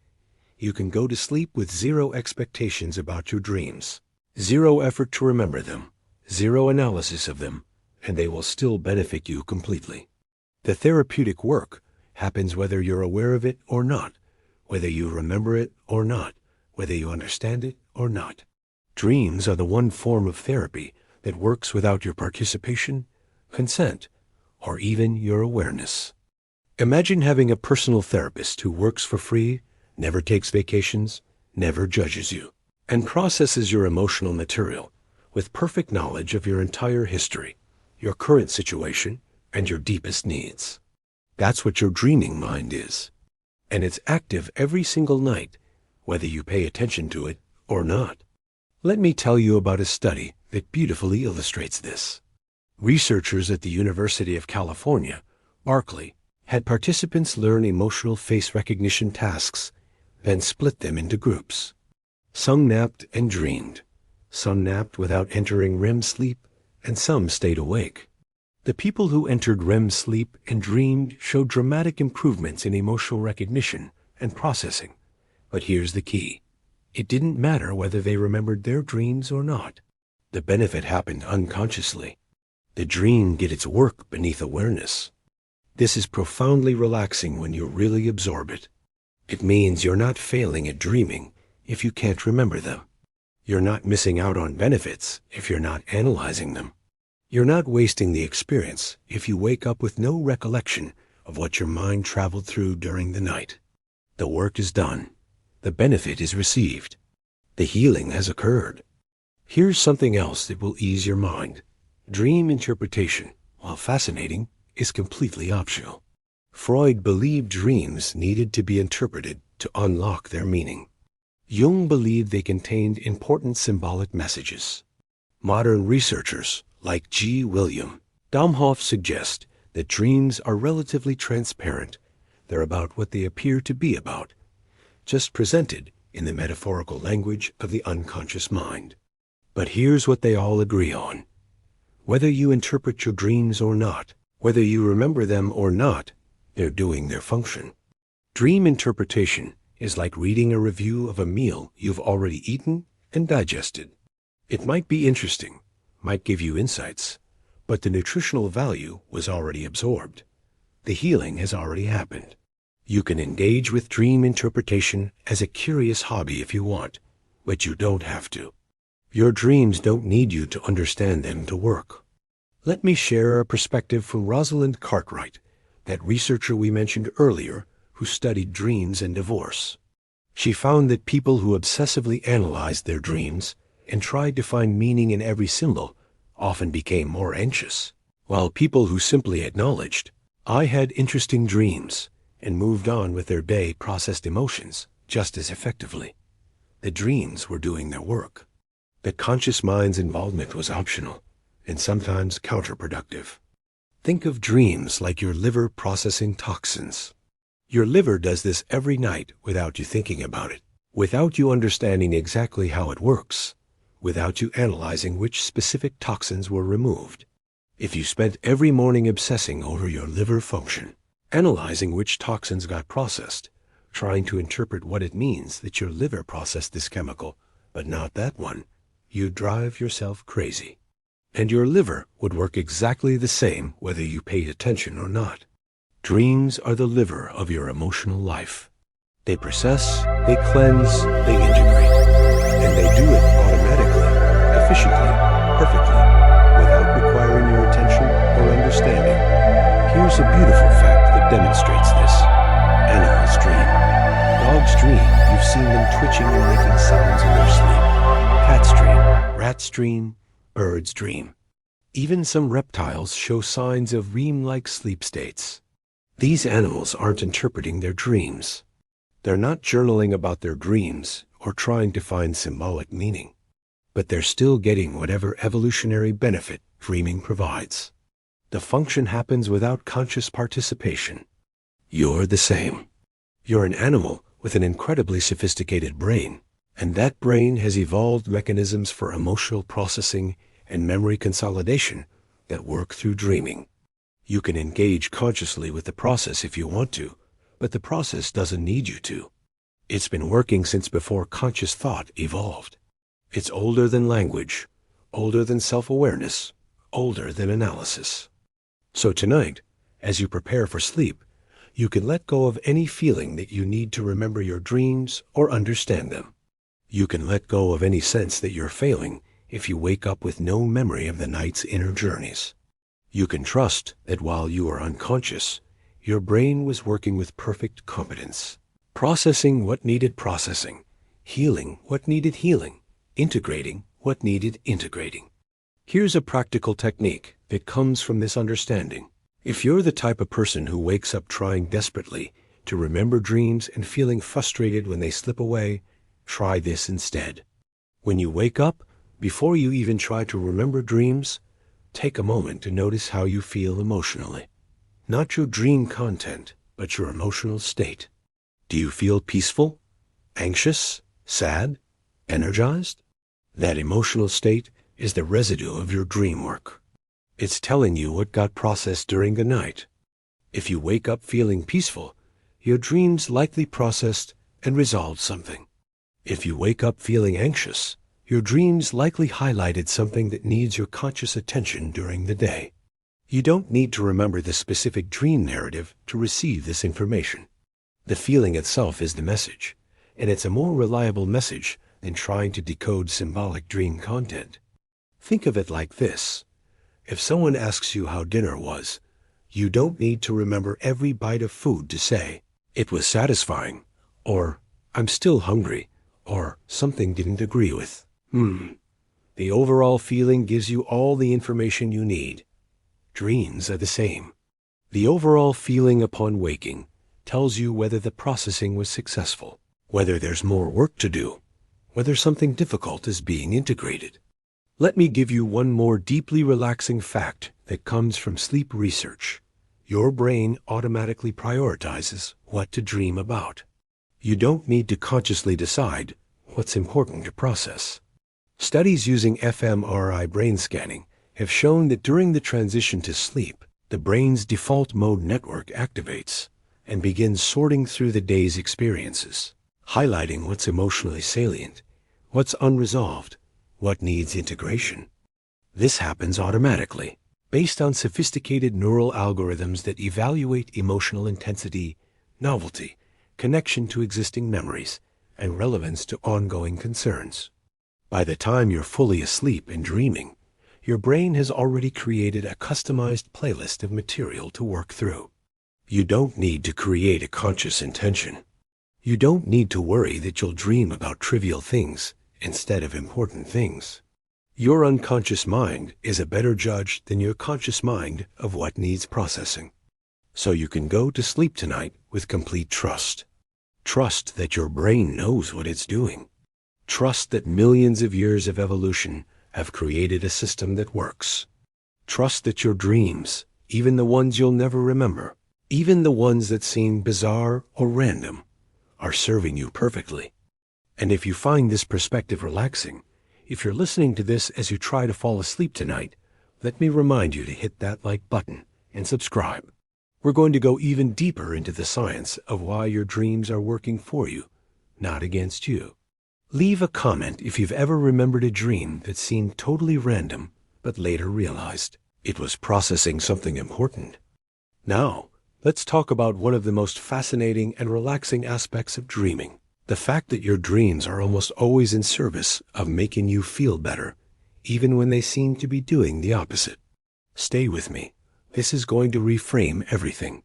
You can go to sleep with zero expectations about your dreams, zero effort to remember them, zero analysis of them, and they will still benefit you completely. The therapeutic work happens whether you're aware of it or not, whether you remember it or not, whether you understand it or not. Dreams are the one form of therapy that works without your participation, consent, or even your awareness. Imagine having a personal therapist who works for free, never takes vacations, never judges you, and processes your emotional material with perfect knowledge of your entire history, your current situation, and your deepest needs. That's what your dreaming mind is. And it's active every single night, whether you pay attention to it or not. Let me tell you about a study that beautifully illustrates this. Researchers at the University of California, Berkeley, had participants learn emotional face recognition tasks, then split them into groups. Some napped and dreamed. Some napped without entering REM sleep, and some stayed awake. The people who entered REM sleep and dreamed showed dramatic improvements in emotional recognition and processing. But here's the key. It didn't matter whether they remembered their dreams or not. The benefit happened unconsciously. The dream did its work beneath awareness. This is profoundly relaxing when you really absorb it. It means you're not failing at dreaming if you can't remember them. You're not missing out on benefits if you're not analyzing them. You're not wasting the experience if you wake up with no recollection of what your mind traveled through during the night. The work is done. The benefit is received. The healing has occurred. Here's something else that will ease your mind. Dream interpretation, while fascinating, is completely optional. Freud believed dreams needed to be interpreted to unlock their meaning. Jung believed they contained important symbolic messages. Modern researchers, like G. William Domhoff, suggest that dreams are relatively transparent. They're about what they appear to be about, just presented in the metaphorical language of the unconscious mind. But here's what they all agree on. Whether you interpret your dreams or not, whether you remember them or not, they're doing their function. Dream interpretation is like reading a review of a meal you've already eaten and digested. It might be interesting, might give you insights, but the nutritional value was already absorbed. The healing has already happened. You can engage with dream interpretation as a curious hobby if you want, but you don't have to. Your dreams don't need you to understand them to work. Let me share a perspective from Rosalind Cartwright, that researcher we mentioned earlier who studied dreams and divorce. She found that people who obsessively analyzed their dreams and tried to find meaning in every symbol often became more anxious, while people who simply acknowledged, "I had interesting dreams," and moved on with their day processed emotions just as effectively. The dreams were doing their work. The conscious mind's involvement was optional and sometimes counterproductive. Think of dreams like your liver processing toxins. Your liver does this every night without you thinking about it, without you understanding exactly how it works, without you analyzing which specific toxins were removed. If you spent every morning obsessing over your liver function, analyzing which toxins got processed, trying to interpret what it means that your liver processed this chemical, but not that one, you'd drive yourself crazy. And your liver would work exactly the same whether you paid attention or not. Dreams are the liver of your emotional life. They process, they cleanse, they integrate, and they do it automatically, efficiently, perfectly, without requiring your attention or understanding. Here's a beautiful fact that demonstrates this. Animals dream. Dogs dream. You've seen them twitching and making sounds in their sleep. Cats dream. Rats dream. Birds dream. Even some reptiles show signs of REM-like sleep states. These animals aren't interpreting their dreams. They're not journaling about their dreams or trying to find symbolic meaning, but they're still getting whatever evolutionary benefit dreaming provides. The function happens without conscious participation. You're the same. You're an animal with an incredibly sophisticated brain, and that brain has evolved mechanisms for emotional processing and memory consolidation that work through dreaming. You can engage consciously with the process if you want to, but the process doesn't need you to. It's been working since before conscious thought evolved. It's older than language, older than self-awareness, older than analysis. So tonight, as you prepare for sleep, You can let go of any feeling that you need to remember your dreams or understand them. You can let go of any sense that you're failing if you wake up with no memory of the night's inner journeys. You can trust that while you are unconscious, your brain was working with perfect competence, processing what needed processing, healing what needed healing, integrating what needed integrating. Here's a practical technique that comes from this understanding. If you're the type of person who wakes up trying desperately to remember dreams and feeling frustrated when they slip away, try this instead. When you wake up, before you even try to remember dreams, take a moment to notice how you feel emotionally. Not your dream content, but your emotional state. Do you feel peaceful, anxious, sad, energized? That emotional state is the residue of your dream work. It's telling you what got processed during the night. If you wake up feeling peaceful, your dreams likely processed and resolved something. If you wake up feeling anxious, your dreams likely highlighted something that needs your conscious attention during the day. You don't need to remember the specific dream narrative to receive this information. The feeling itself is the message, and it's a more reliable message than trying to decode symbolic dream content. Think of it like this. If someone asks you how dinner was, you don't need to remember every bite of food to say, "It was satisfying," or "I'm still hungry," or "something didn't agree with." The overall feeling gives you all the information you need. Dreams are the same. The overall feeling upon waking tells you whether the processing was successful, whether there's more work to do, whether something difficult is being integrated. Let me give you one more deeply relaxing fact that comes from sleep research. Your brain automatically prioritizes what to dream about. You don't need to consciously decide what's important to process. Studies using fMRI brain scanning have shown that during the transition to sleep, the brain's default mode network activates and begins sorting through the day's experiences, highlighting what's emotionally salient, what's unresolved, what needs integration. This happens automatically, based on sophisticated neural algorithms that evaluate emotional intensity, novelty, connection to existing memories, and relevance to ongoing concerns. By the time you're fully asleep and dreaming, your brain has already created a customized playlist of material to work through. You don't need to create a conscious intention. You don't need to worry that you'll dream about trivial things instead of important things. Your unconscious mind is a better judge than your conscious mind of what needs processing. So you can go to sleep tonight with complete trust. Trust that your brain knows what it's doing. Trust that millions of years of evolution have created a system that works. Trust that your dreams, even the ones you'll never remember, even the ones that seem bizarre or random, are serving you perfectly. And if you find this perspective relaxing, if you're listening to this as you try to fall asleep tonight, let me remind you to hit that like button and subscribe. We're going to go even deeper into the science of why your dreams are working for you, not against you. Leave a comment if you've ever remembered a dream that seemed totally random, but later realized it was processing something important. Now, let's talk about one of the most fascinating and relaxing aspects of dreaming. The fact that your dreams are almost always in service of making you feel better, even when they seem to be doing the opposite. Stay with me. This is going to reframe everything.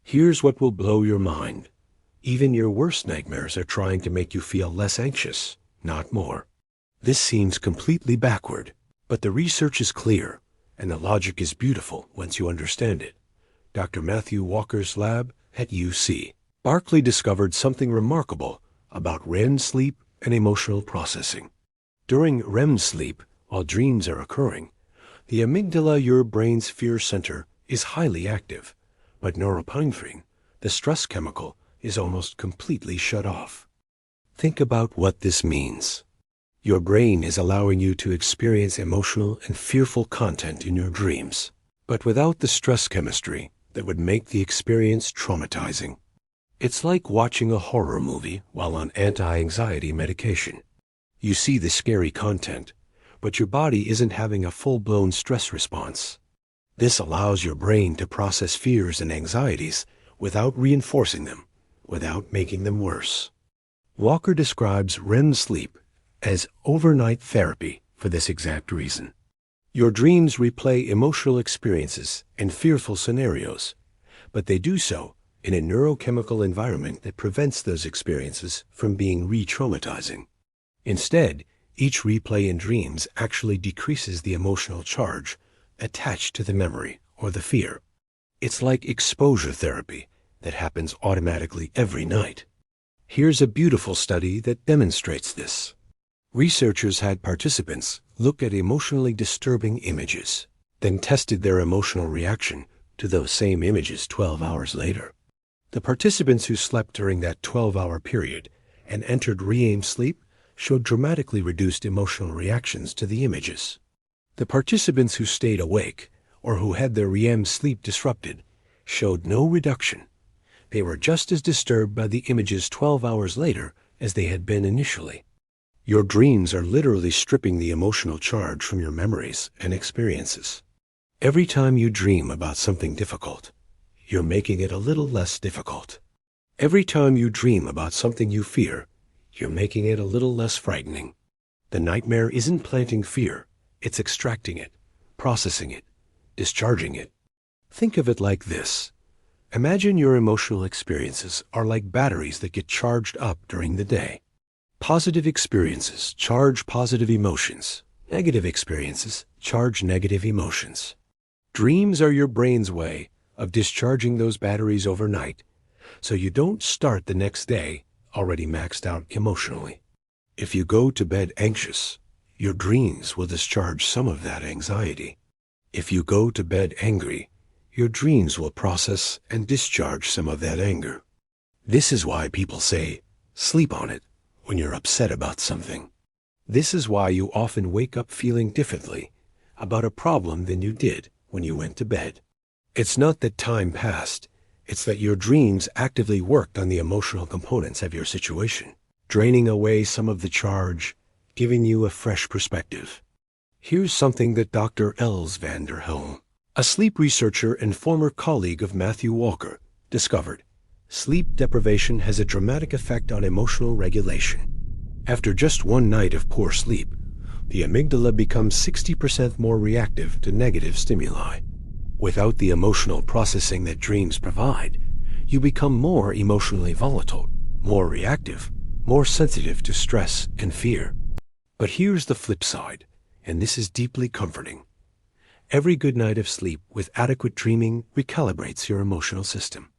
Here's what will blow your mind. Even your worst nightmares are trying to make you feel less anxious, not more. This seems completely backward, but the research is clear, and the logic is beautiful once you understand it. Dr. Matthew Walker's lab at UC Berkeley discovered something remarkable about REM sleep and emotional processing. During REM sleep, while dreams are occurring, the amygdala, your brain's fear center, is highly active, but norepinephrine, the stress chemical, is almost completely shut off. Think about what this means. Your brain is allowing you to experience emotional and fearful content in your dreams, but without the stress chemistry that would make the experience traumatizing. It's like watching a horror movie while on anti-anxiety medication. You see the scary content, but your body isn't having a full-blown stress response. This allows your brain to process fears and anxieties without reinforcing them, without making them worse. Walker describes REM sleep as overnight therapy for this exact reason. Your dreams replay emotional experiences and fearful scenarios, but they do so in a neurochemical environment that prevents those experiences from being re-traumatizing. Instead, each replay in dreams actually decreases the emotional charge attached to the memory or the fear. It's like exposure therapy that happens automatically every night. Here's a beautiful study that demonstrates this. Researchers had participants look at emotionally disturbing images, then tested their emotional reaction to those same images 12 hours later. The participants who slept during that 12-hour period and entered REM sleep showed dramatically reduced emotional reactions to the images. The participants who stayed awake or who had their REM sleep disrupted showed no reduction. They were just as disturbed by the images 12 hours later as they had been initially. Your dreams are literally stripping the emotional charge from your memories and experiences. Every time you dream about something difficult, you're making it a little less difficult. Every time you dream about something you fear, you're making it a little less frightening. The nightmare isn't planting fear, it's extracting it, processing it, discharging it. Think of it like this. Imagine your emotional experiences are like batteries that get charged up during the day. Positive experiences charge positive emotions. Negative experiences charge negative emotions. Dreams are your brain's way of discharging those batteries overnight, so you don't start the next day already maxed out emotionally. If you go to bed anxious, your dreams will discharge some of that anxiety. If you go to bed angry, your dreams will process and discharge some of that anger. This is why people say, sleep on it when you're upset about something. This is why you often wake up feeling differently about a problem than you did when you went to bed. It's not that time passed, it's that your dreams actively worked on the emotional components of your situation, draining away some of the charge, giving you a fresh perspective. Here's something that Dr. Els van der Helm, a sleep researcher and former colleague of Matthew Walker, discovered. Sleep deprivation has a dramatic effect on emotional regulation. After just one night of poor sleep, the amygdala becomes 60% more reactive to negative stimuli. Without the emotional processing that dreams provide, you become more emotionally volatile, more reactive, more sensitive to stress and fear. But here's the flip side, and this is deeply comforting. Every good night of sleep with adequate dreaming recalibrates your emotional system.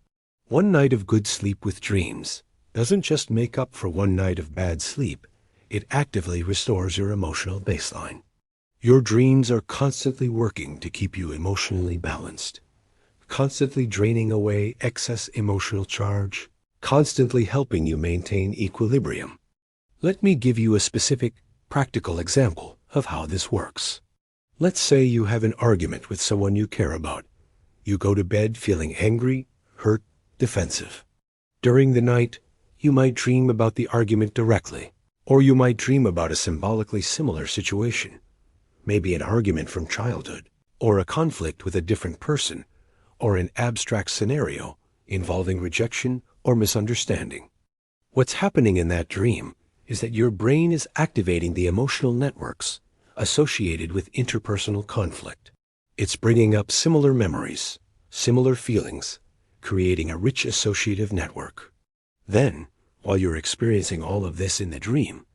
One night of good sleep with dreams doesn't just make up for one night of bad sleep, it actively restores your emotional baseline. Your dreams are constantly working to keep you emotionally balanced, constantly draining away excess emotional charge, constantly helping you maintain equilibrium. Let me give you a specific, practical example of how this works. Let's say you have an argument with someone you care about. You go to bed feeling angry, hurt, defensive. During the night, you might dream about the argument directly, or you might dream about a symbolically similar situation, maybe an argument from childhood, or a conflict with a different person, or an abstract scenario involving rejection or misunderstanding. What's happening in that dream is that your brain is activating the emotional networks associated with interpersonal conflict. It's bringing up similar memories, similar feelings, creating a rich associative network. Then, while you're experiencing all of this in the dream,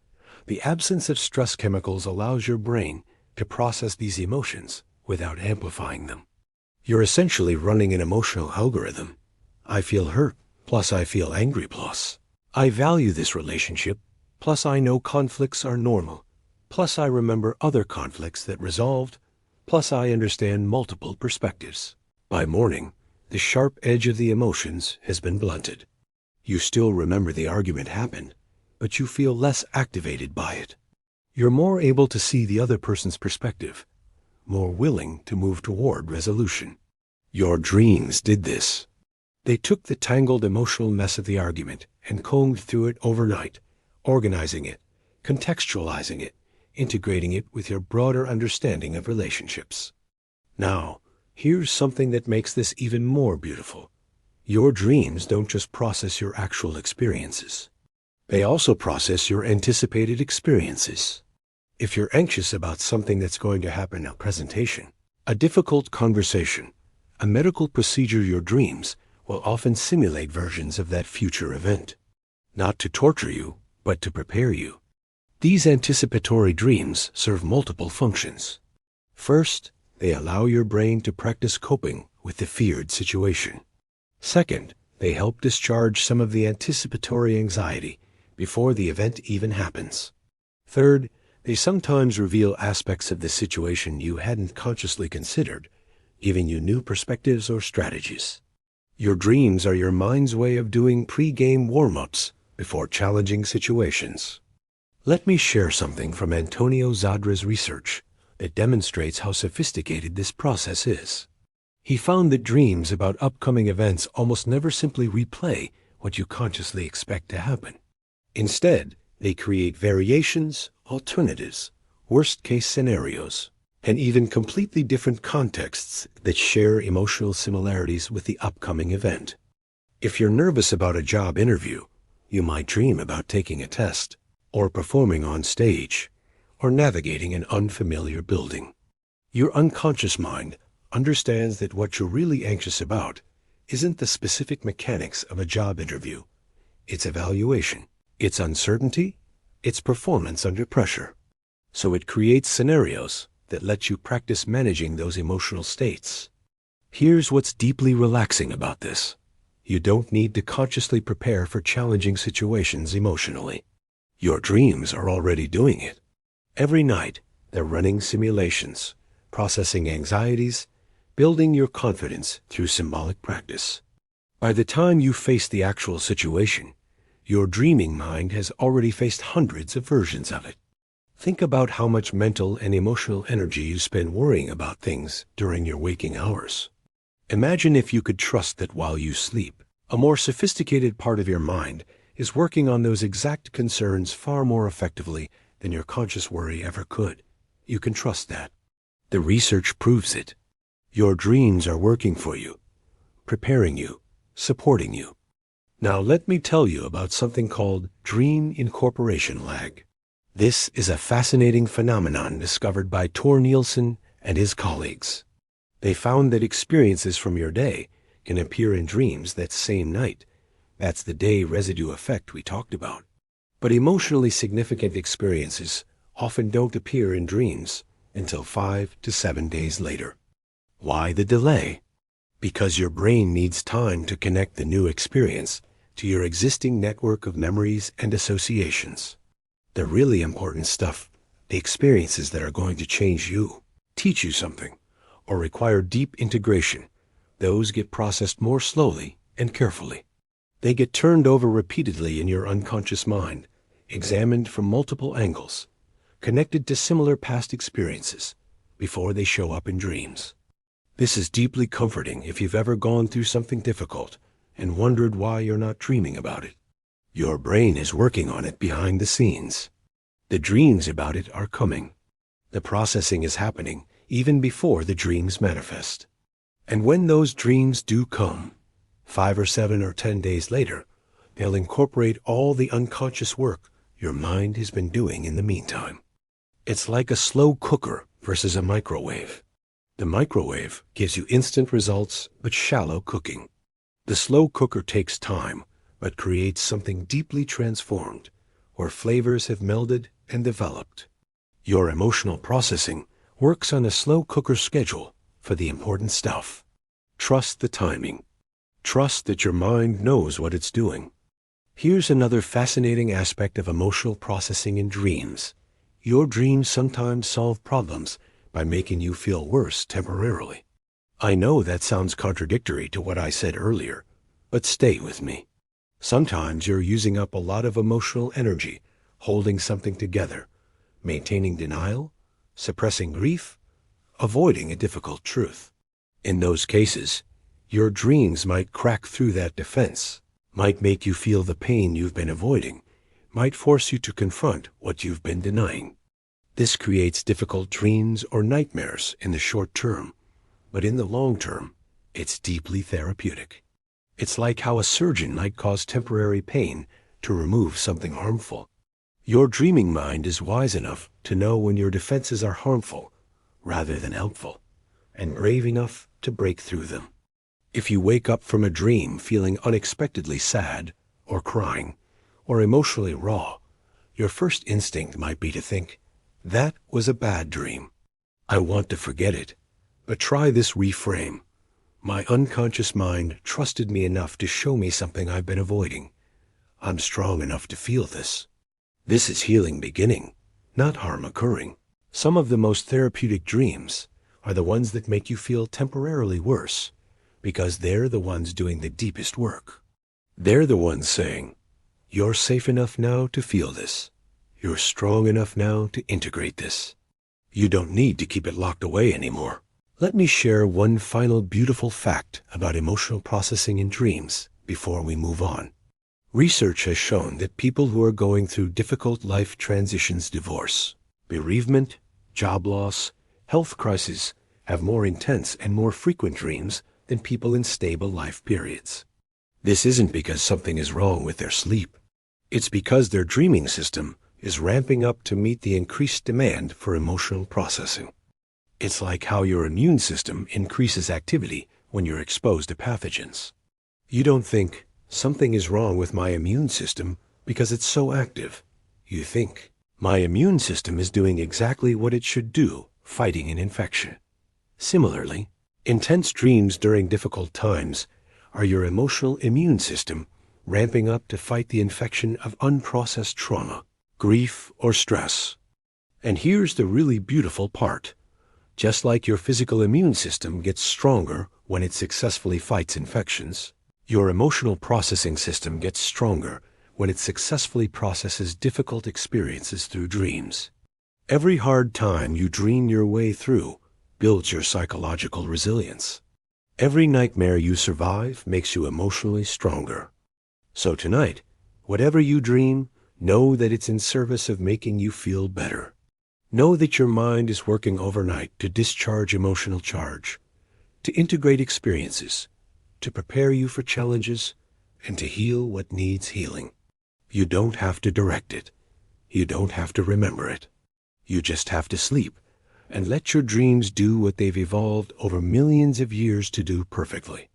the absence of stress chemicals allows your brain to process these emotions without amplifying them. You're essentially running an emotional algorithm. I feel hurt, plus I feel angry, plus I value this relationship, plus I know conflicts are normal, plus I remember other conflicts that resolved, plus I understand multiple perspectives. By morning, the sharp edge of the emotions has been blunted. You still remember the argument happened, but you feel less activated by it. You're more able to see the other person's perspective, more willing to move toward resolution. Your dreams did this. They took the tangled emotional mess of the argument and combed through it overnight, organizing it, contextualizing it, integrating it with your broader understanding of relationships. Now, here's something that makes this even more beautiful. Your dreams don't just process your actual experiences. They also process your anticipated experiences. If you're anxious about something that's going to happen, a presentation, a difficult conversation, a medical procedure, your dreams will often simulate versions of that future event, not to torture you, but to prepare you. These anticipatory dreams serve multiple functions. First, they allow your brain to practice coping with the feared situation. Second, they help discharge some of the anticipatory anxiety before the event even happens. Third, they sometimes reveal aspects of the situation you hadn't consciously considered, giving you new perspectives or strategies. Your dreams are your mind's way of doing pre-game warm-ups before challenging situations. Let me share something from Antonio Zadra's research that demonstrates how sophisticated this process is. He found that dreams about upcoming events almost never simply replay what you consciously expect to happen. Instead, they create variations, alternatives, worst-case scenarios, and even completely different contexts that share emotional similarities with the upcoming event. If you're nervous about a job interview, you might dream about taking a test, or performing on stage, or navigating an unfamiliar building. Your unconscious mind understands that what you're really anxious about isn't the specific mechanics of a job interview. It's evaluation, it's uncertainty, it's performance under pressure. So it creates scenarios that let you practice managing those emotional states. Here's what's deeply relaxing about this. You don't need to consciously prepare for challenging situations emotionally. Your dreams are already doing it. Every night, they're running simulations, processing anxieties, building your confidence through symbolic practice. By the time you face the actual situation, your dreaming mind has already faced hundreds of versions of it. Think about how much mental and emotional energy you spend worrying about things during your waking hours. Imagine if you could trust that while you sleep, a more sophisticated part of your mind is working on those exact concerns far more effectively than your conscious worry ever could. You can trust that. The research proves it. Your dreams are working for you, preparing you, supporting you. Now let me tell you about something called dream incorporation lag. This is a fascinating phenomenon discovered by Tor Nielsen and his colleagues. They found that experiences from your day can appear in dreams that same night. That's the day residue effect we talked about. But emotionally significant experiences often don't appear in dreams until 5 to 7 days later. Why the delay? Because your brain needs time to connect the new experience to your existing network of memories and associations. The really important stuff, the experiences that are going to change you, teach you something, or require deep integration, those get processed more slowly and carefully. They get turned over repeatedly in your unconscious mind, examined from multiple angles, connected to similar past experiences, before they show up in dreams. This is deeply comforting if you've ever gone through something difficult and wondered why you're not dreaming about it. Your brain is working on it behind the scenes. The dreams about it are coming. The processing is happening even before the dreams manifest. And when those dreams do come, 5 or 7 or 10 days later, they'll incorporate all the unconscious work your mind has been doing in the meantime. It's like a slow cooker versus a microwave. The microwave gives you instant results but shallow cooking. The slow cooker takes time but creates something deeply transformed, where flavors have melded and developed. Your emotional processing works on a slow cooker schedule for the important stuff. Trust the timing. Trust that your mind knows what it's doing. Here's another fascinating aspect of emotional processing in dreams. Your dreams sometimes solve problems by making you feel worse temporarily. I know that sounds contradictory to what I said earlier, but stay with me. Sometimes you're using up a lot of emotional energy, holding something together, maintaining denial, suppressing grief, avoiding a difficult truth. In those cases, your dreams might crack through that defense, might make you feel the pain you've been avoiding, might force you to confront what you've been denying. This creates difficult dreams or nightmares in the short term, but in the long term, it's deeply therapeutic. It's like how a surgeon might cause temporary pain to remove something harmful. Your dreaming mind is wise enough to know when your defenses are harmful rather than helpful, and brave enough to break through them. If you wake up from a dream feeling unexpectedly sad, or crying, or emotionally raw, your first instinct might be to think, that was a bad dream. I want to forget it. But try this reframe. My unconscious mind trusted me enough to show me something I've been avoiding. I'm strong enough to feel this. This is healing beginning, not harm occurring. Some of the most therapeutic dreams are the ones that make you feel temporarily worse, because they're the ones doing the deepest work. They're the ones saying, you're safe enough now to feel this. You're strong enough now to integrate this. You don't need to keep it locked away anymore. Let me share one final beautiful fact about emotional processing in dreams before we move on. Research has shown that people who are going through difficult life transitions, divorce, bereavement, job loss, health crises, have more intense and more frequent dreams than people in stable life periods. This isn't because something is wrong with their sleep. It's because their dreaming system is ramping up to meet the increased demand for emotional processing. It's like how your immune system increases activity when you're exposed to pathogens. You don't think, something is wrong with my immune system because it's so active. You think, my immune system is doing exactly what it should do, fighting an infection. Similarly, intense dreams during difficult times are your emotional immune system ramping up to fight the infection of unprocessed trauma, grief, or stress. And here's the really beautiful part. Just like your physical immune system gets stronger when it successfully fights infections, your emotional processing system gets stronger when it successfully processes difficult experiences through dreams. Every hard time you dream your way through builds your psychological resilience. Every nightmare you survive makes you emotionally stronger. So tonight, whatever you dream, know that it's in service of making you feel better. Know that your mind is working overnight to discharge emotional charge, to integrate experiences, to prepare you for challenges, and to heal what needs healing. You don't have to direct it. You don't have to remember it. You just have to sleep and let your dreams do what they've evolved over millions of years to do perfectly.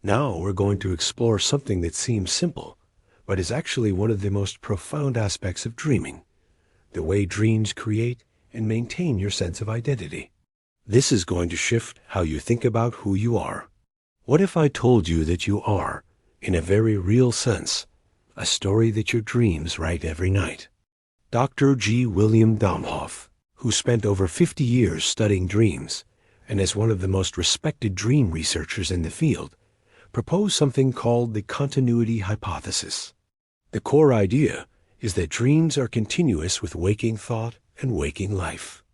Now we're going to explore something that seems simple, but is actually one of the most profound aspects of dreaming, the way dreams create and maintain your sense of identity. This is going to shift how you think about who you are. What if I told you that you are, in a very real sense, a story that your dreams write every night? Dr. G. William Domhoff, who spent over 50 years studying dreams and is one of the most respected dream researchers in the field, proposed something called the continuity hypothesis. The core idea is that dreams are continuous with waking thought and waking life.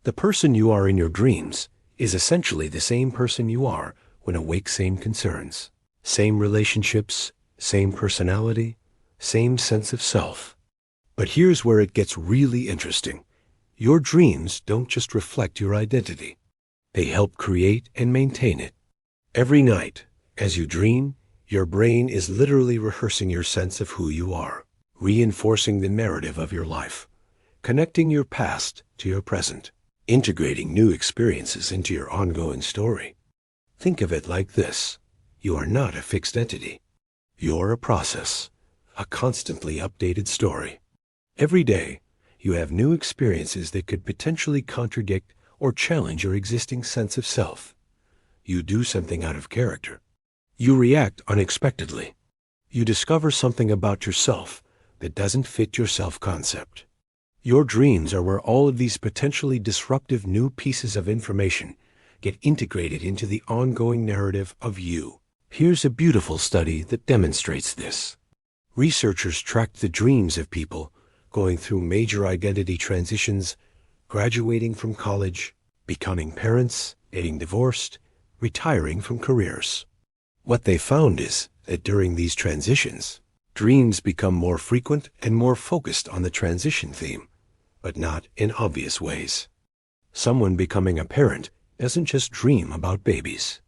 The person you are in your dreams is essentially the same person you are when awake. Same concerns, same relationships, same personality, same sense of self. But here's where it gets really interesting. Your dreams don't just reflect your identity. They help create and maintain it. Every night, as you dream, your brain is literally rehearsing your sense of who you are, reinforcing the narrative of your life, connecting your past to your present, integrating new experiences into your ongoing story. Think of it like this. You are not a fixed entity. You're a process, a constantly updated story. Every day, you have new experiences that could potentially contradict or challenge your existing sense of self. You do something out of character. You react unexpectedly. You discover something about yourself that doesn't fit your self-concept. Your dreams are where all of these potentially disruptive new pieces of information get integrated into the ongoing narrative of you. Here's a beautiful study that demonstrates this. Researchers tracked the dreams of people going through major identity transitions, graduating from college, becoming parents, getting divorced, retiring from careers. What they found is that during these transitions, dreams become more frequent and more focused on the transition theme, but not in obvious ways. Someone becoming a parent doesn't just dream about babies.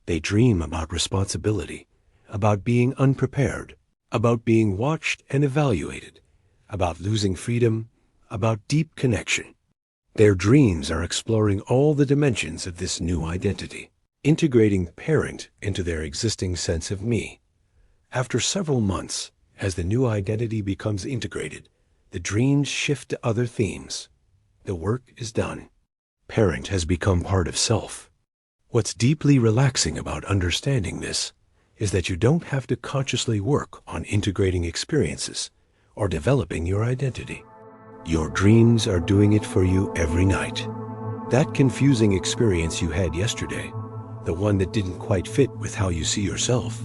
They dream about responsibility, about being unprepared, about being watched and evaluated, about losing freedom, about deep connection. Their dreams are exploring all the dimensions of this new identity, integrating parent into their existing sense of me. After several months, as the new identity becomes integrated, the dreams shift to other themes. The work is done. Parent has become part of self. What's deeply relaxing about understanding this is that you don't have to consciously work on integrating experiences or developing your identity. Your dreams are doing it for you every night. That confusing experience you had yesterday, the one that didn't quite fit with how you see yourself,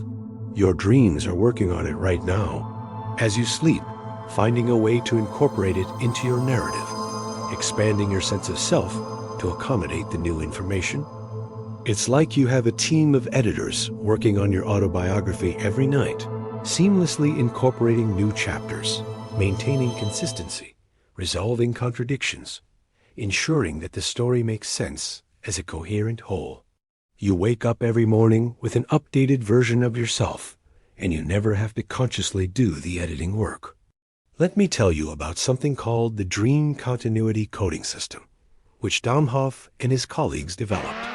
your dreams are working on it right now. As you sleep, finding a way to incorporate it into your narrative, expanding your sense of self to accommodate the new information. It's like you have a team of editors working on your autobiography every night, seamlessly incorporating new chapters, maintaining consistency, resolving contradictions, ensuring that the story makes sense as a coherent whole. You wake up every morning with an updated version of yourself, and you never have to consciously do the editing work. Let me tell you about something called the Dream Continuity Coding System, which Domhoff and his colleagues developed.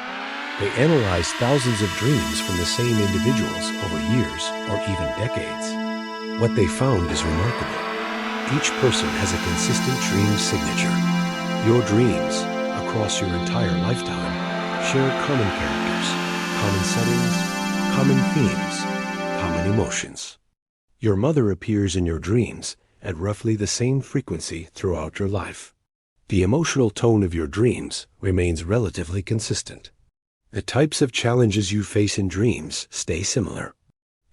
They analyzed thousands of dreams from the same individuals over years or even decades. What they found is remarkable. Each person has a consistent dream signature. Your dreams, across your entire lifetime, share common characters, common settings, common themes, common emotions. Your mother appears in your dreams at roughly the same frequency throughout your life. The emotional tone of your dreams remains relatively consistent. The types of challenges you face in dreams stay similar.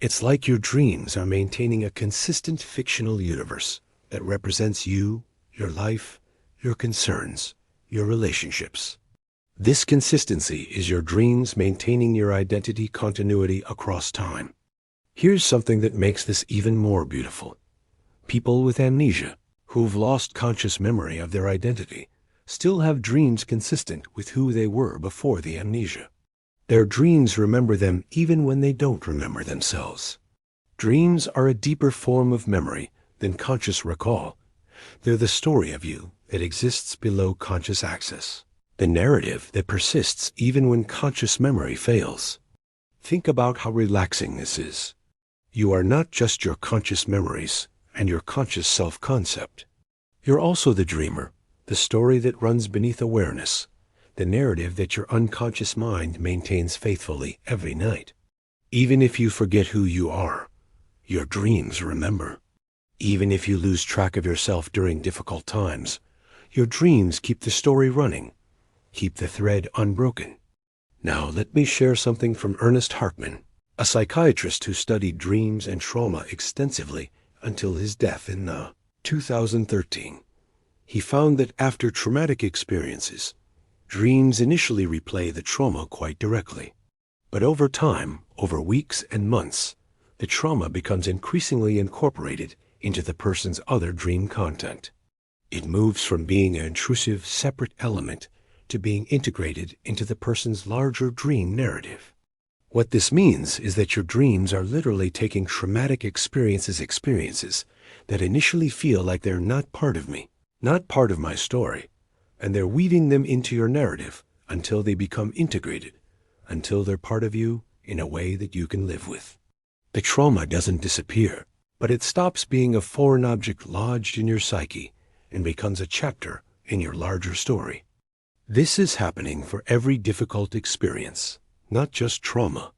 It's like your dreams are maintaining a consistent fictional universe that represents you, your life, your concerns, your relationships. This consistency is your dreams maintaining your identity continuity across time. Here's something that makes this even more beautiful. People with amnesia, who've lost conscious memory of their identity, still have dreams consistent with who they were before the amnesia. Their dreams remember them even when they don't remember themselves. Dreams are a deeper form of memory than conscious recall. They're the story of you that exists below conscious access, the narrative that persists even when conscious memory fails. Think about how relaxing this is. You are not just your conscious memories and your conscious self-concept. You're also the dreamer, the story that runs beneath awareness, the narrative that your unconscious mind maintains faithfully every night. Even if you forget who you are, your dreams remember. Even if you lose track of yourself during difficult times, your dreams keep the story running, keep the thread unbroken. Now let me share something from Ernest Hartman, a psychiatrist who studied dreams and trauma extensively until his death in 2013. He found that after traumatic experiences, dreams initially replay the trauma quite directly. But over time, over weeks and months, the trauma becomes increasingly incorporated into the person's other dream content. It moves from being an intrusive, separate element to being integrated into the person's larger dream narrative. What this means is that your dreams are literally taking traumatic experiences that initially feel like they're not part of me, not part of my story, and they're weaving them into your narrative until they become integrated, until they're part of you in a way that you can live with. The trauma doesn't disappear, but it stops being a foreign object lodged in your psyche and becomes a chapter in your larger story. This is happening for every difficult experience, not just trauma.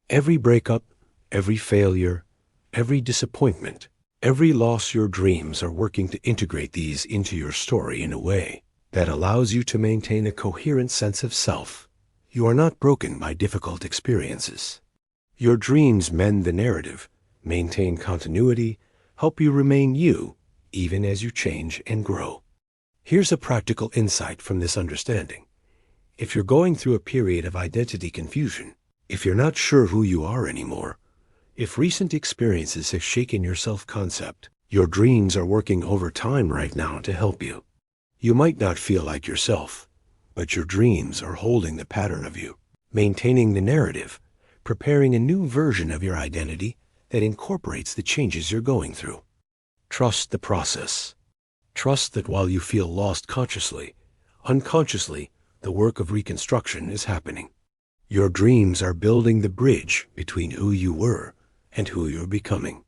Every breakup, every failure, every disappointment, every loss. Your dreams are working to integrate these into your story in a way that allows you to maintain a coherent sense of self. You are not broken by difficult experiences. Your dreams mend the narrative, maintain continuity, help you remain you, even as you change and grow. Here's a practical insight from this understanding. If you're going through a period of identity confusion, if you're not sure who you are anymore, if recent experiences have shaken your self-concept, your dreams are working overtime right now to help you. You might not feel like yourself, but your dreams are holding the pattern of you, maintaining the narrative, preparing a new version of your identity that incorporates the changes you're going through. Trust the process. Trust that while you feel lost consciously, unconsciously, the work of reconstruction is happening. Your dreams are building the bridge between who you were and who you're becoming.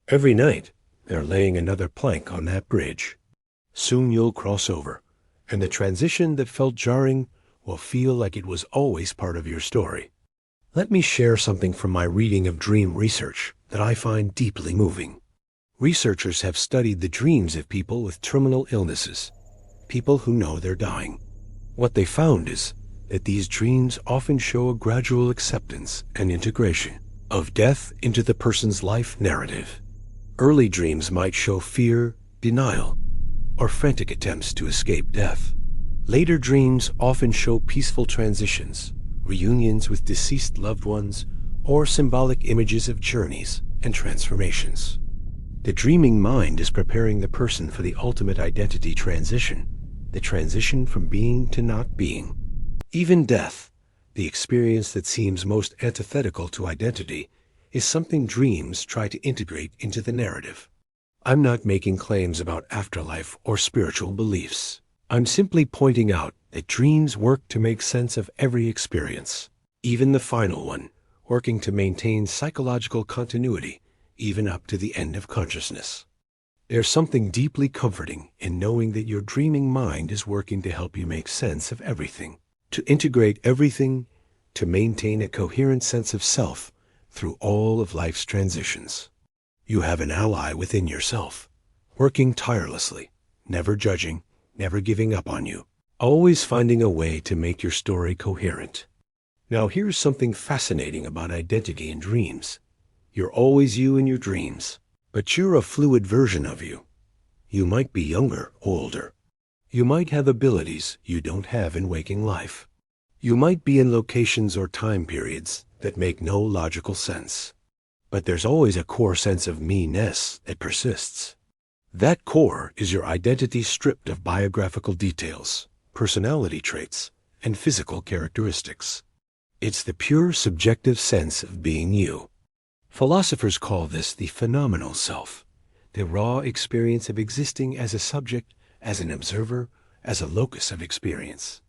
Every night, they're laying another plank on that bridge. Soon you'll cross over, and the transition that felt jarring will feel like it was always part of your story. Let me share something from my reading of dream research that I find deeply moving. Researchers have studied the dreams of people with terminal illnesses, people who know they're dying. What they found is that these dreams often show a gradual acceptance and integration of death into the person's life narrative. Early dreams might show fear, denial, or frantic attempts to escape death. Later dreams often show peaceful transitions, reunions with deceased loved ones, or symbolic images of journeys and transformations. The dreaming mind is preparing the person for the ultimate identity transition, the transition from being to not being. Even death, the experience that seems most antithetical to identity, is something dreams try to integrate into the narrative. I'm not making claims about afterlife or spiritual beliefs. I'm simply pointing out that dreams work to make sense of every experience, even the final one, working to maintain psychological continuity, even up to the end of consciousness. There's something deeply comforting in knowing that your dreaming mind is working to help you make sense of everything, to integrate everything, to maintain a coherent sense of self through all of life's transitions. You have an ally within yourself, working tirelessly, never judging, never giving up on you, always finding a way to make your story coherent. Now here's something fascinating about identity and dreams. You're always you in your dreams, but you're a fluid version of you. You might be younger, older. You might have abilities you don't have in waking life. You might be in locations or time periods that make no logical sense. But there's always a core sense of me-ness that persists. That core is your identity stripped of biographical details, personality traits, and physical characteristics. It's the pure subjective sense of being you. Philosophers call this the phenomenal self, the raw experience of existing as a subject, as an observer, as a locus of experience.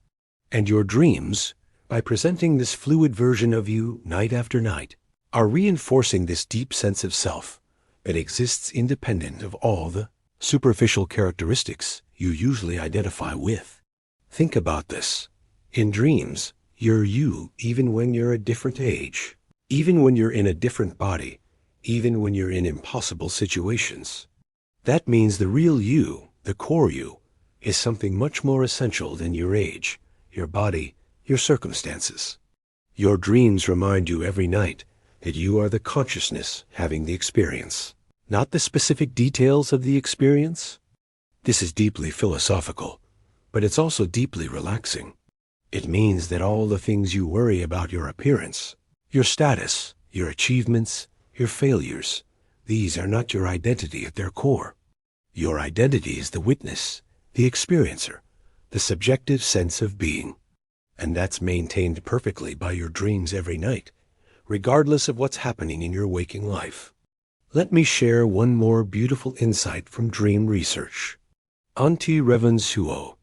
And your dreams, by presenting this fluid version of you night after night, are reinforcing this deep sense of self that exists independent of all the superficial characteristics you usually identify with. Think about this. In dreams, you're you even when you're a different age, even when you're in a different body, even when you're in impossible situations. That means the real you, the core you, is something much more essential than your age, your body, your circumstances. Your dreams remind you every night that you are the consciousness having the experience, not the specific details of the experience. This is deeply philosophical, but it's also deeply relaxing. It means that all the things you worry about, your appearance, your status, your achievements, your failures, these are not your identity at their core. Your identity is the witness, the experiencer, the subjective sense of being. And that's maintained perfectly by your dreams every night, regardless of what's happening in your waking life. Let me share one more beautiful insight from dream research. Antti Revonsuo,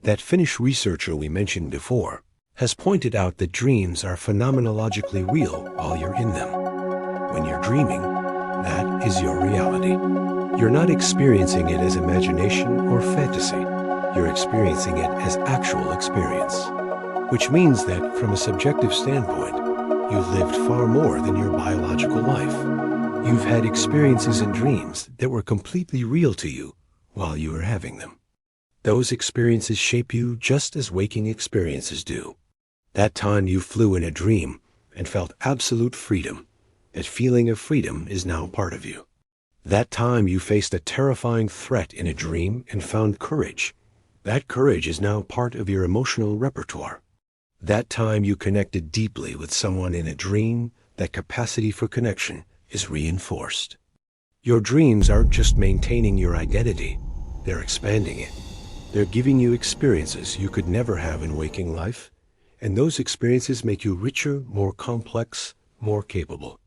that Finnish researcher we mentioned before, has pointed out that dreams are phenomenologically real while you're in them. When you're dreaming, that is your reality. You're not experiencing it as imagination or fantasy. You're experiencing it as actual experience, which means that from a subjective standpoint, you've lived far more than your biological life. You've had experiences and dreams that were completely real to you while you were having them. Those experiences shape you just as waking experiences do. That time you flew in a dream and felt absolute freedom, that feeling of freedom is now part of you. That time you faced a terrifying threat in a dream and found courage, that courage is now part of your emotional repertoire. That time you connected deeply with someone in a dream, that capacity for connection is reinforced. Your dreams aren't just maintaining your identity, they're expanding it. They're giving you experiences you could never have in waking life, and those experiences make you richer, more complex, more capable.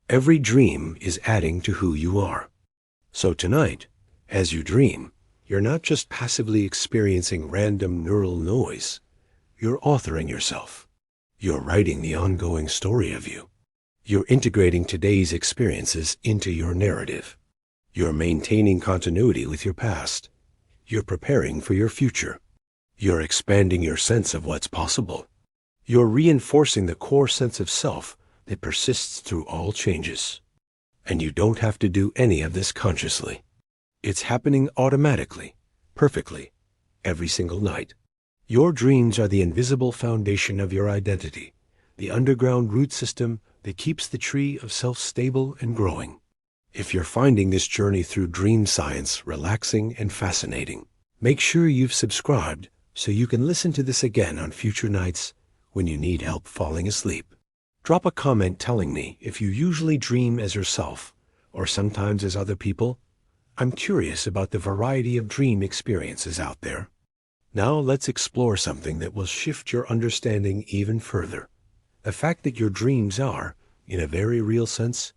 Every dream is adding to who you are. So tonight, as you dream, you're not just passively experiencing random neural noise. You're authoring yourself. You're writing the ongoing story of you. You're integrating today's experiences into your narrative. You're maintaining continuity with your past. You're preparing for your future. You're expanding your sense of what's possible. You're reinforcing the core sense of self that persists through all changes. And you don't have to do any of this consciously. It's happening automatically, perfectly, every single night. Your dreams are the invisible foundation of your identity, the underground root system that keeps the tree of self stable and growing. If you're finding this journey through dream science relaxing and fascinating, make sure you've subscribed so you can listen to this again on future nights when you need help falling asleep. Drop a comment telling me if you usually dream as yourself or sometimes as other people. I'm curious about the variety of dream experiences out there. Now let's explore something that will shift your understanding even further. The fact that your dreams are, in a very real sense,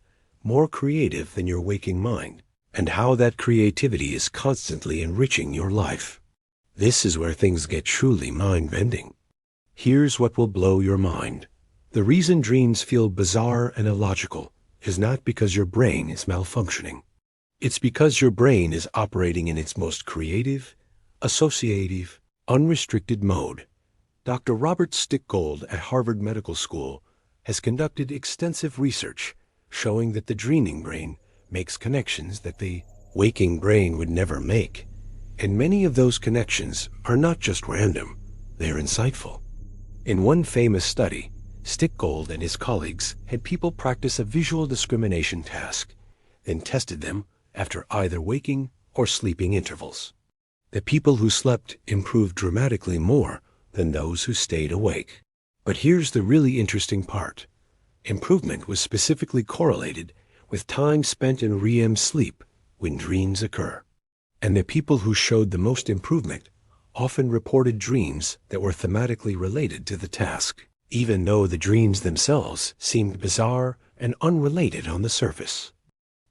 more creative than your waking mind, and how that creativity is constantly enriching your life. This is where things get truly mind-bending. Here's what will blow your mind. The reason dreams feel bizarre and illogical is not because your brain is malfunctioning. It's because your brain is operating in its most creative, associative, unrestricted mode. Dr. Robert Stickgold at Harvard Medical School has conducted extensive research showing that the dreaming brain makes connections that the waking brain would never make. And many of those connections are not just random, they're insightful. In one famous study, Stickgold and his colleagues had people practice a visual discrimination task, then tested them after either waking or sleeping intervals. The people who slept improved dramatically more than those who stayed awake. But here's the really interesting part. Improvement was specifically correlated with time spent in REM sleep when dreams occur. And the people who showed the most improvement often reported dreams that were thematically related to the task, even though the dreams themselves seemed bizarre and unrelated on the surface.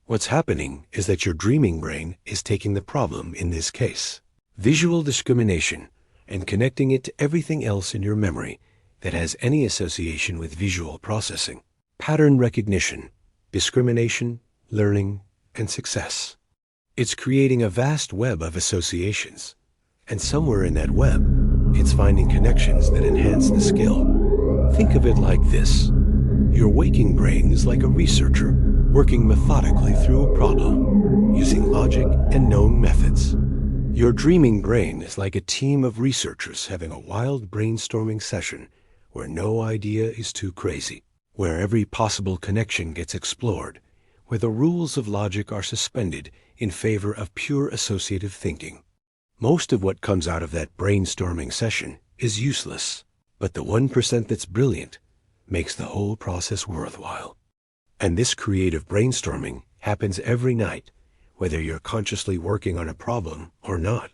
What's happening is that your dreaming brain is taking the problem in this case, visual discrimination, and connecting it to everything else in your memory that has any association with visual processing, pattern recognition, discrimination, learning, and success. It's creating a vast web of associations, and somewhere in that web, it's finding connections that enhance the skill. Think of it like this. Your waking brain is like a researcher working methodically through a problem, using logic and known methods. Your dreaming brain is like a team of researchers having a wild brainstorming session where no idea is too crazy, where every possible connection gets explored, where the rules of logic are suspended in favor of pure associative thinking. Most of what comes out of that brainstorming session is useless, but the 1% that's brilliant makes the whole process worthwhile. And this creative brainstorming happens every night, whether you're consciously working on a problem or not.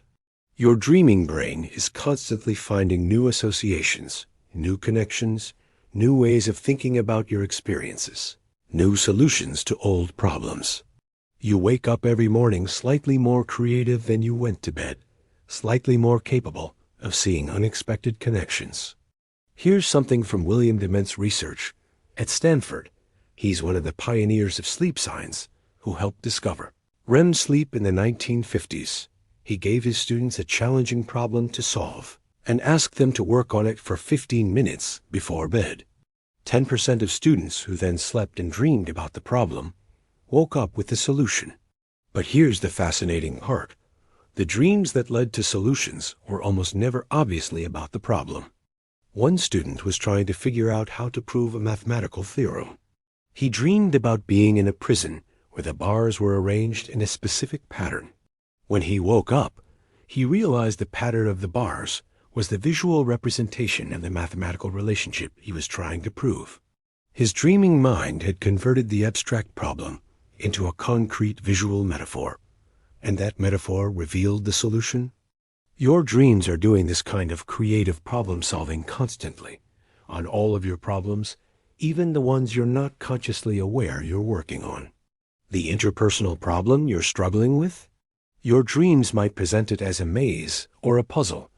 Your dreaming brain is constantly finding new associations, new connections, new ways of thinking about your experiences, new solutions to old problems. You wake up every morning slightly more creative than you went to bed, slightly more capable of seeing unexpected connections. Here's something from William Dement's research at Stanford. He's one of the pioneers of sleep science who helped discover REM sleep in the 1950s. He gave his students a challenging problem to solve and asked them to work on it for 15 minutes before bed. 10% of students who then slept and dreamed about the problem woke up with the solution. But here's the fascinating part. The dreams that led to solutions were almost never obviously about the problem. One student was trying to figure out how to prove a mathematical theorem. He dreamed about being in a prison where the bars were arranged in a specific pattern. When he woke up, he realized the pattern of the bars was the visual representation of the mathematical relationship he was trying to prove. His dreaming mind had converted the abstract problem into a concrete visual metaphor, and that metaphor revealed the solution. Your dreams are doing this kind of creative problem-solving constantly. On all of your problems, even the ones you're not consciously aware you're working on. The interpersonal problem you're struggling with? Your dreams might present it as a maze or a puzzle,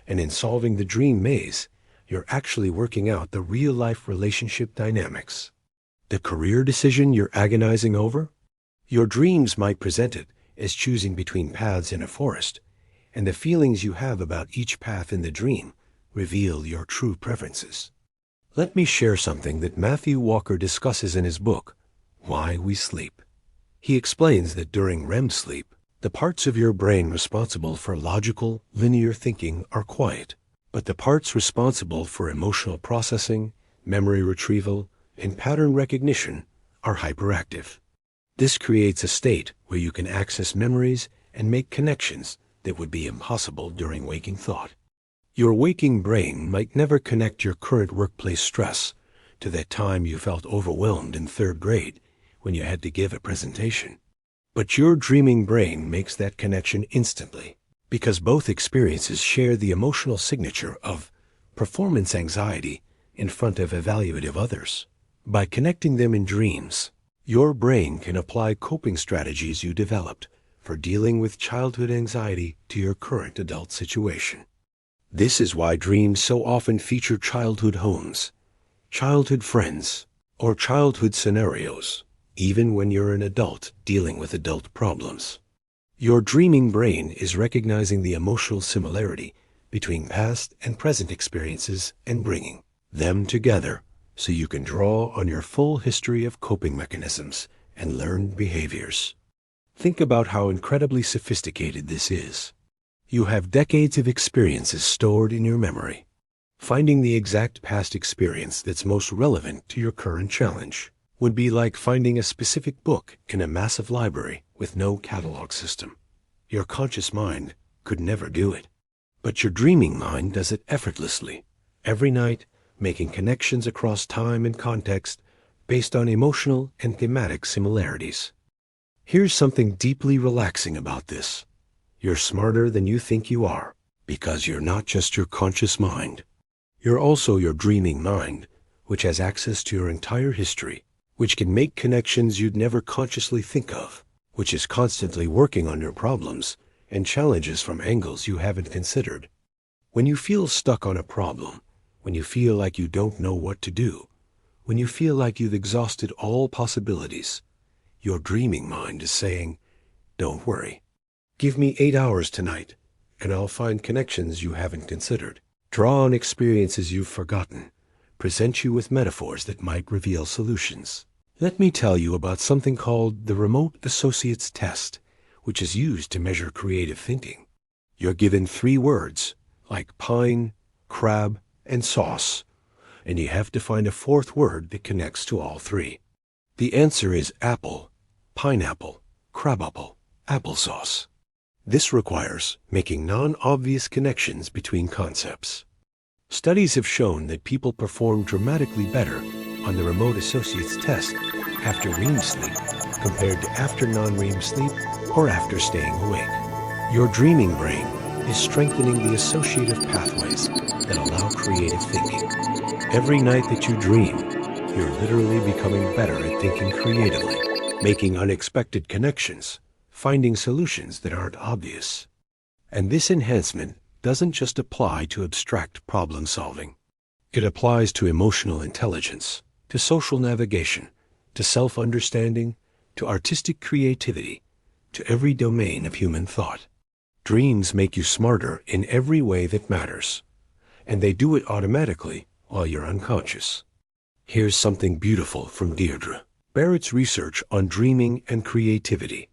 and in solving the dream maze, you're actually working out the real-life relationship dynamics. The career decision you're agonizing over? Your dreams might present it as choosing between paths in a forest, and the feelings you have about each path in the dream reveal your true preferences. Let me share something that Matthew Walker discusses in his book, Why We Sleep. He explains that during REM sleep, the parts of your brain responsible for logical, linear thinking are quiet, but the parts responsible for emotional processing, memory retrieval, and pattern recognition are hyperactive. This creates a state where you can access memories and make connections that would be impossible during waking thought. Your waking brain might never connect your current workplace stress to that time you felt overwhelmed in third grade when you had to give a presentation. But your dreaming brain makes that connection instantly, because both experiences share the emotional signature of performance anxiety in front of evaluative others. By connecting them in dreams, your brain can apply coping strategies you developed for dealing with childhood anxiety to your current adult situation. This is why dreams so often feature childhood homes, childhood friends, or childhood scenarios, even when you're an adult dealing with adult problems. Your dreaming brain is recognizing the emotional similarity between past and present experiences and bringing them together so you can draw on your full history of coping mechanisms and learned behaviors. Think about how incredibly sophisticated this is. You have decades of experiences stored in your memory. Finding the exact past experience that's most relevant to your current challenge would be like finding a specific book in a massive library with no catalog system. Your conscious mind could never do it, but your dreaming mind does it effortlessly, every night, making connections across time and context based on emotional and thematic similarities. Here's something deeply relaxing about this. You're smarter than you think you are, because you're not just your conscious mind. You're also your dreaming mind, which has access to your entire history, which can make connections you'd never consciously think of, which is constantly working on your problems and challenges from angles you haven't considered. When you feel stuck on a problem, when you feel like you don't know what to do, when you feel like you've exhausted all possibilities, your dreaming mind is saying, don't worry. Give me 8 hours tonight, and I'll find connections you haven't considered. Draw on experiences you've forgotten. Present you with metaphors that might reveal solutions. Let me tell you about something called the Remote Associates Test, which is used to measure creative thinking. You're given 3 words, like pine, crab, and sauce, and you have to find a 4th word that connects to all 3. The answer is apple, pineapple, crabapple, applesauce. This requires making non-obvious connections between concepts. Studies have shown that people perform dramatically better on the Remote Associates Test after REM sleep compared to after non-REM sleep or after staying awake. Your dreaming brain is strengthening the associative pathways that allow creative thinking. Every night that you dream, you're literally becoming better at thinking creatively, making unexpected connections, finding solutions that aren't obvious. And this enhancement doesn't just apply to abstract problem solving. It applies to emotional intelligence, to social navigation, to self-understanding, to artistic creativity, to every domain of human thought. Dreams make you smarter in every way that matters, and they do it automatically while you're unconscious. Here's something beautiful from Deirdre Barrett's research on dreaming and creativity.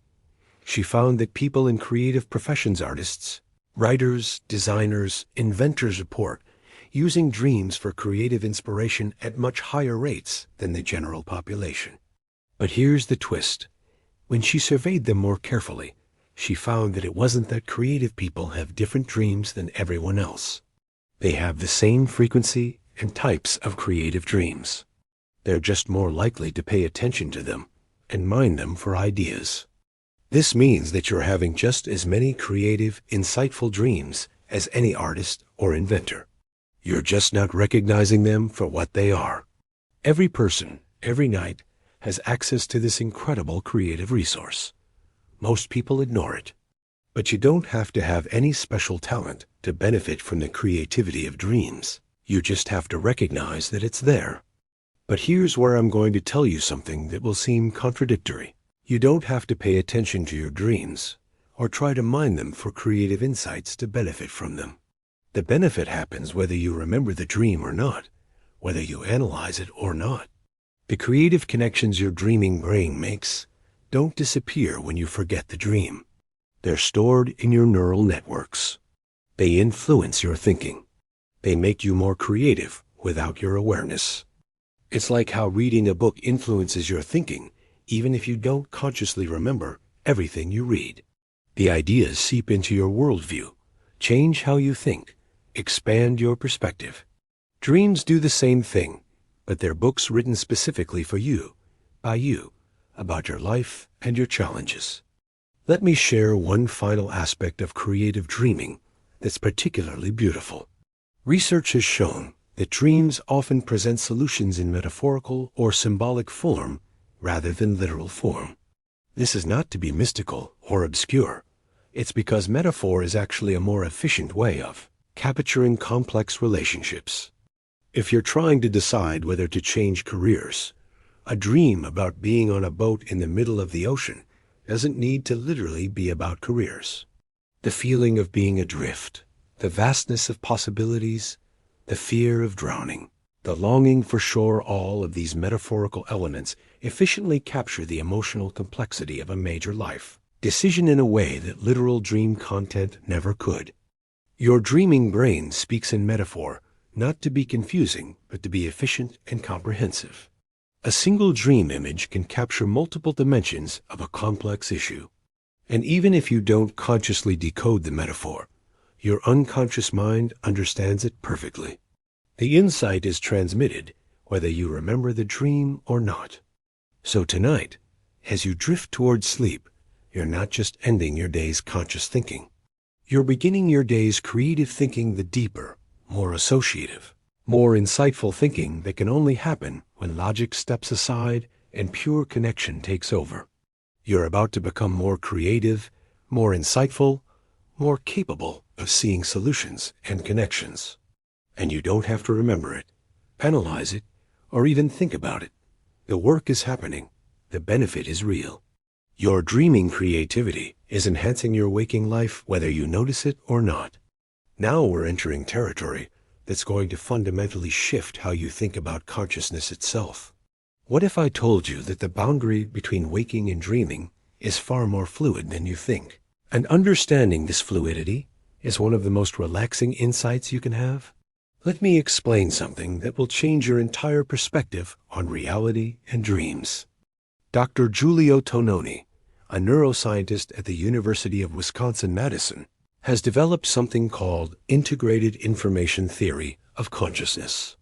She found that people in creative professions, artists, writers, designers, inventors report using dreams for creative inspiration at much higher rates than the general population. But here's the twist. When she surveyed them more carefully, she found that it wasn't that creative people have different dreams than everyone else. They have the same frequency and types of creative dreams. They're just more likely to pay attention to them and mine them for ideas. This means that you're having just as many creative, insightful dreams as any artist or inventor. You're just not recognizing them for what they are. Every person, every night, has access to this incredible creative resource. Most people ignore it. But you don't have to have any special talent to benefit from the creativity of dreams. You just have to recognize that it's there. But here's where I'm going to tell you something that will seem contradictory. You don't have to pay attention to your dreams or try to mine them for creative insights to benefit from them. The benefit happens whether you remember the dream or not, whether you analyze it or not. The creative connections your dreaming brain makes don't disappear when you forget the dream. They're stored in your neural networks. They influence your thinking. They make you more creative without your awareness. It's like how reading a book influences your thinking, even if you don't consciously remember everything you read. The ideas seep into your worldview, change how you think, expand your perspective. Dreams do the same thing, but they're books written specifically for you, by you, about your life and your challenges. Let me share one final aspect of creative dreaming that's particularly beautiful. Research has shown that dreams often present solutions in metaphorical or symbolic form rather than literal form. This is not to be mystical or obscure. It's because metaphor is actually a more efficient way of capturing complex relationships. If you're trying to decide whether to change careers, a dream about being on a boat in the middle of the ocean doesn't need to literally be about careers. The feeling of being adrift, the vastness of possibilities, the fear of drowning, the longing for shore, all of these metaphorical elements efficiently capture the emotional complexity of a major life decision in a way that literal dream content never could. Your dreaming brain speaks in metaphor, not to be confusing, but to be efficient and comprehensive. A single dream image can capture multiple dimensions of a complex issue. And even if you don't consciously decode the metaphor, your unconscious mind understands it perfectly. The insight is transmitted whether you remember the dream or not. So tonight, as you drift towards sleep, you're not just ending your day's conscious thinking. You're beginning your day's creative thinking, the deeper, more associative, more insightful thinking that can only happen when logic steps aside and pure connection takes over. You're about to become more creative, more insightful, more capable of seeing solutions and connections. And you don't have to remember it, analyze it, or even think about it. The work is happening. The benefit is real. Your dreaming creativity is enhancing your waking life whether you notice it or not. Now we're entering territory that's going to fundamentally shift how you think about consciousness itself. What if I told you that the boundary between waking and dreaming is far more fluid than you think? And understanding this fluidity is one of the most relaxing insights you can have. Let me explain something that will change your entire perspective on reality and dreams. Dr. Giulio Tononi, a neuroscientist at the University of Wisconsin-Madison, has developed something called integrated information theory of consciousness.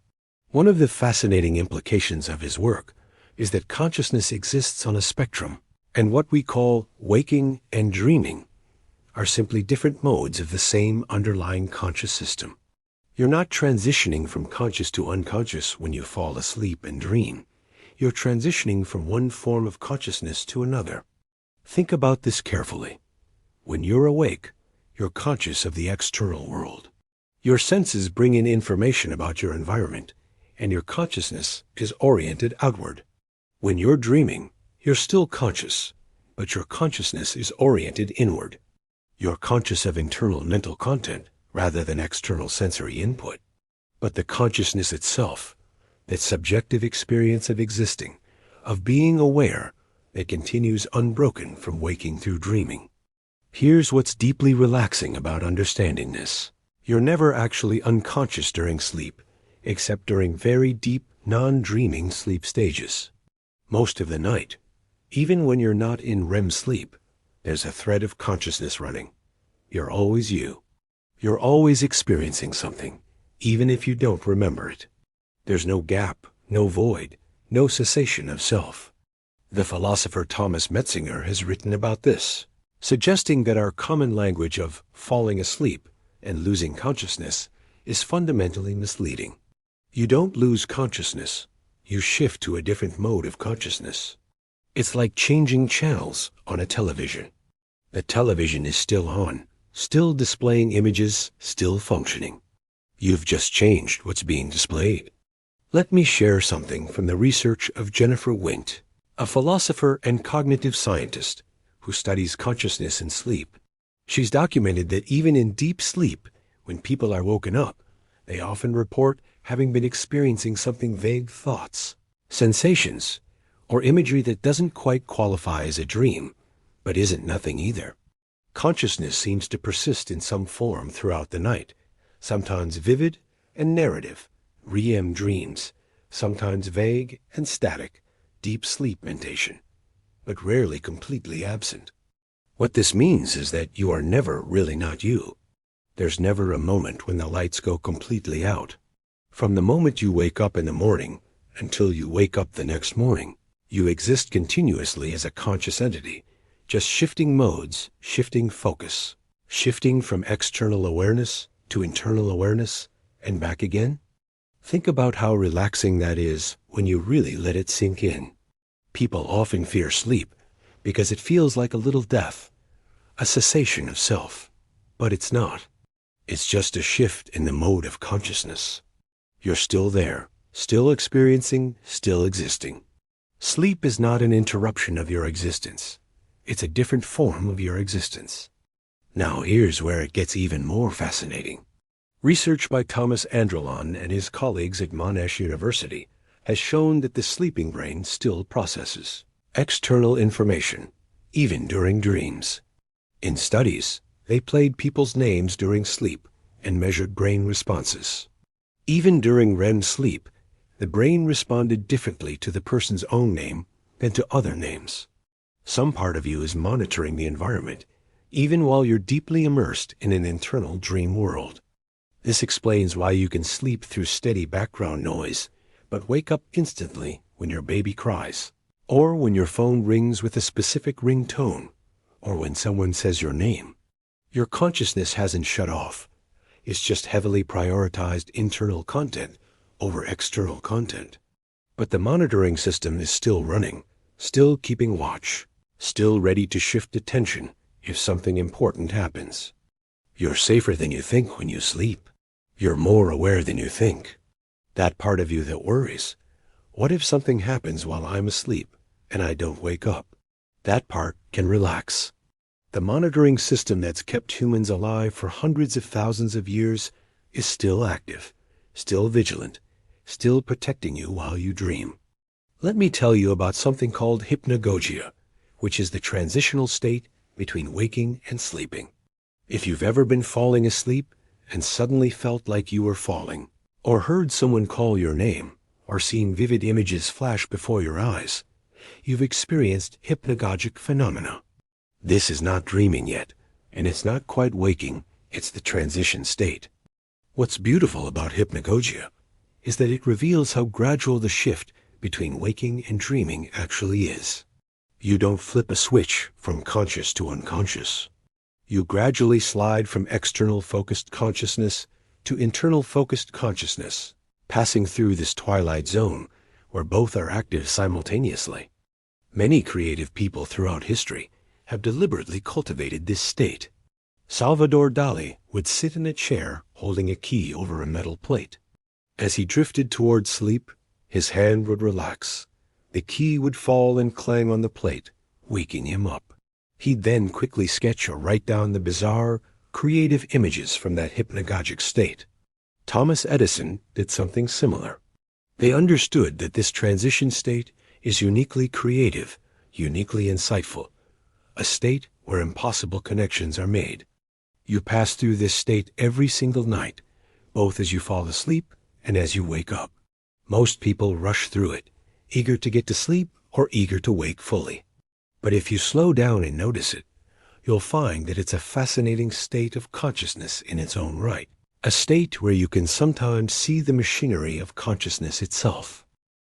One of the fascinating implications of his work is that consciousness exists on a spectrum, and what we call waking and dreaming are simply different modes of the same underlying conscious system. You're not transitioning from conscious to unconscious when you fall asleep and dream. You're transitioning from one form of consciousness to another. Think about this carefully. When you're awake, you're conscious of the external world. Your senses bring in information about your environment, and your consciousness is oriented outward. When you're dreaming, you're still conscious, but your consciousness is oriented inward. You're conscious of internal mental content rather than external sensory input. But the consciousness itself, that subjective experience of existing, of being aware, that continues unbroken from waking through dreaming. Here's what's deeply relaxing about understanding this. You're never actually unconscious during sleep, except during very deep, non-dreaming sleep stages. Most of the night, even when you're not in REM sleep, there's a thread of consciousness running. You're always you. You're always experiencing something, even if you don't remember it. There's no gap, no void, no cessation of self. The philosopher Thomas Metzinger has written about this, suggesting that our common language of falling asleep and losing consciousness is fundamentally misleading. You don't lose consciousness, you shift to a different mode of consciousness. It's like changing channels on a television. The television is still on, still displaying images, still functioning. You've just changed what's being displayed. Let me share something from the research of Jennifer Wint, a philosopher and cognitive scientist who studies consciousness in sleep. She's documented that even in deep sleep, when people are woken up, they often report having been experiencing something vague thoughts, sensations, or imagery that doesn't quite qualify as a dream, but isn't nothing either. Consciousness seems to persist in some form throughout the night, sometimes vivid and narrative, REM dreams, sometimes vague and static, deep sleep mentation, but rarely completely absent. What this means is that you are never really not you. There's never a moment when the lights go completely out. From the moment you wake up in the morning until you wake up the next morning, you exist continuously as a conscious entity, just shifting modes, shifting focus, shifting from external awareness to internal awareness and back again. Think about how relaxing that is when you really let it sink in. People often fear sleep because it feels like a little death, a cessation of self. But it's not. It's just a shift in the mode of consciousness. You're still there, still experiencing, still existing. Sleep is not an interruption of your existence. It's a different form of your existence. Now here's where it gets even more fascinating. Research by Thomas Andrelon and his colleagues at Monash University has shown that the sleeping brain still processes external information, even during dreams. In studies, they played people's names during sleep and measured brain responses. Even during REM sleep, the brain responded differently to the person's own name than to other names. Some part of you is monitoring the environment, even while you're deeply immersed in an internal dream world. This explains why you can sleep through steady background noise, but wake up instantly when your baby cries, or when your phone rings with a specific ringtone, or when someone says your name. Your consciousness hasn't shut off. It's just heavily prioritized internal content over external content. But the monitoring system is still running, still keeping watch, still ready to shift attention if something important happens. You're safer than you think when you sleep. You're more aware than you think. That part of you that worries, what if something happens while I'm asleep and I don't wake up? That part can relax. The monitoring system that's kept humans alive for hundreds of thousands of years is still active, still vigilant, still protecting you while you dream. Let me tell you about something called hypnagogia, which is the transitional state between waking and sleeping. If you've ever been falling asleep and suddenly felt like you were falling, or heard someone call your name, or seen vivid images flash before your eyes, you've experienced hypnagogic phenomena. This is not dreaming yet, and it's not quite waking, it's the transition state. What's beautiful about hypnagogia is that it reveals how gradual the shift between waking and dreaming actually is. You don't flip a switch from conscious to unconscious. You gradually slide from external focused consciousness to internal focused consciousness, passing through this twilight zone where both are active simultaneously. Many creative people throughout history have deliberately cultivated this state. Salvador Dali would sit in a chair holding a key over a metal plate. As he drifted toward sleep, his hand would relax. The key would fall and clang on the plate, waking him up. He'd then quickly sketch or write down the bizarre, creative images from that hypnagogic state. Thomas Edison did something similar. They understood that this transition state is uniquely creative, uniquely insightful, a state where impossible connections are made. You pass through this state every single night, both as you fall asleep and as you wake up. Most people rush through it, eager to get to sleep or eager to wake fully. But if you slow down and notice it, you'll find that it's a fascinating state of consciousness in its own right, a state where you can sometimes see the machinery of consciousness itself.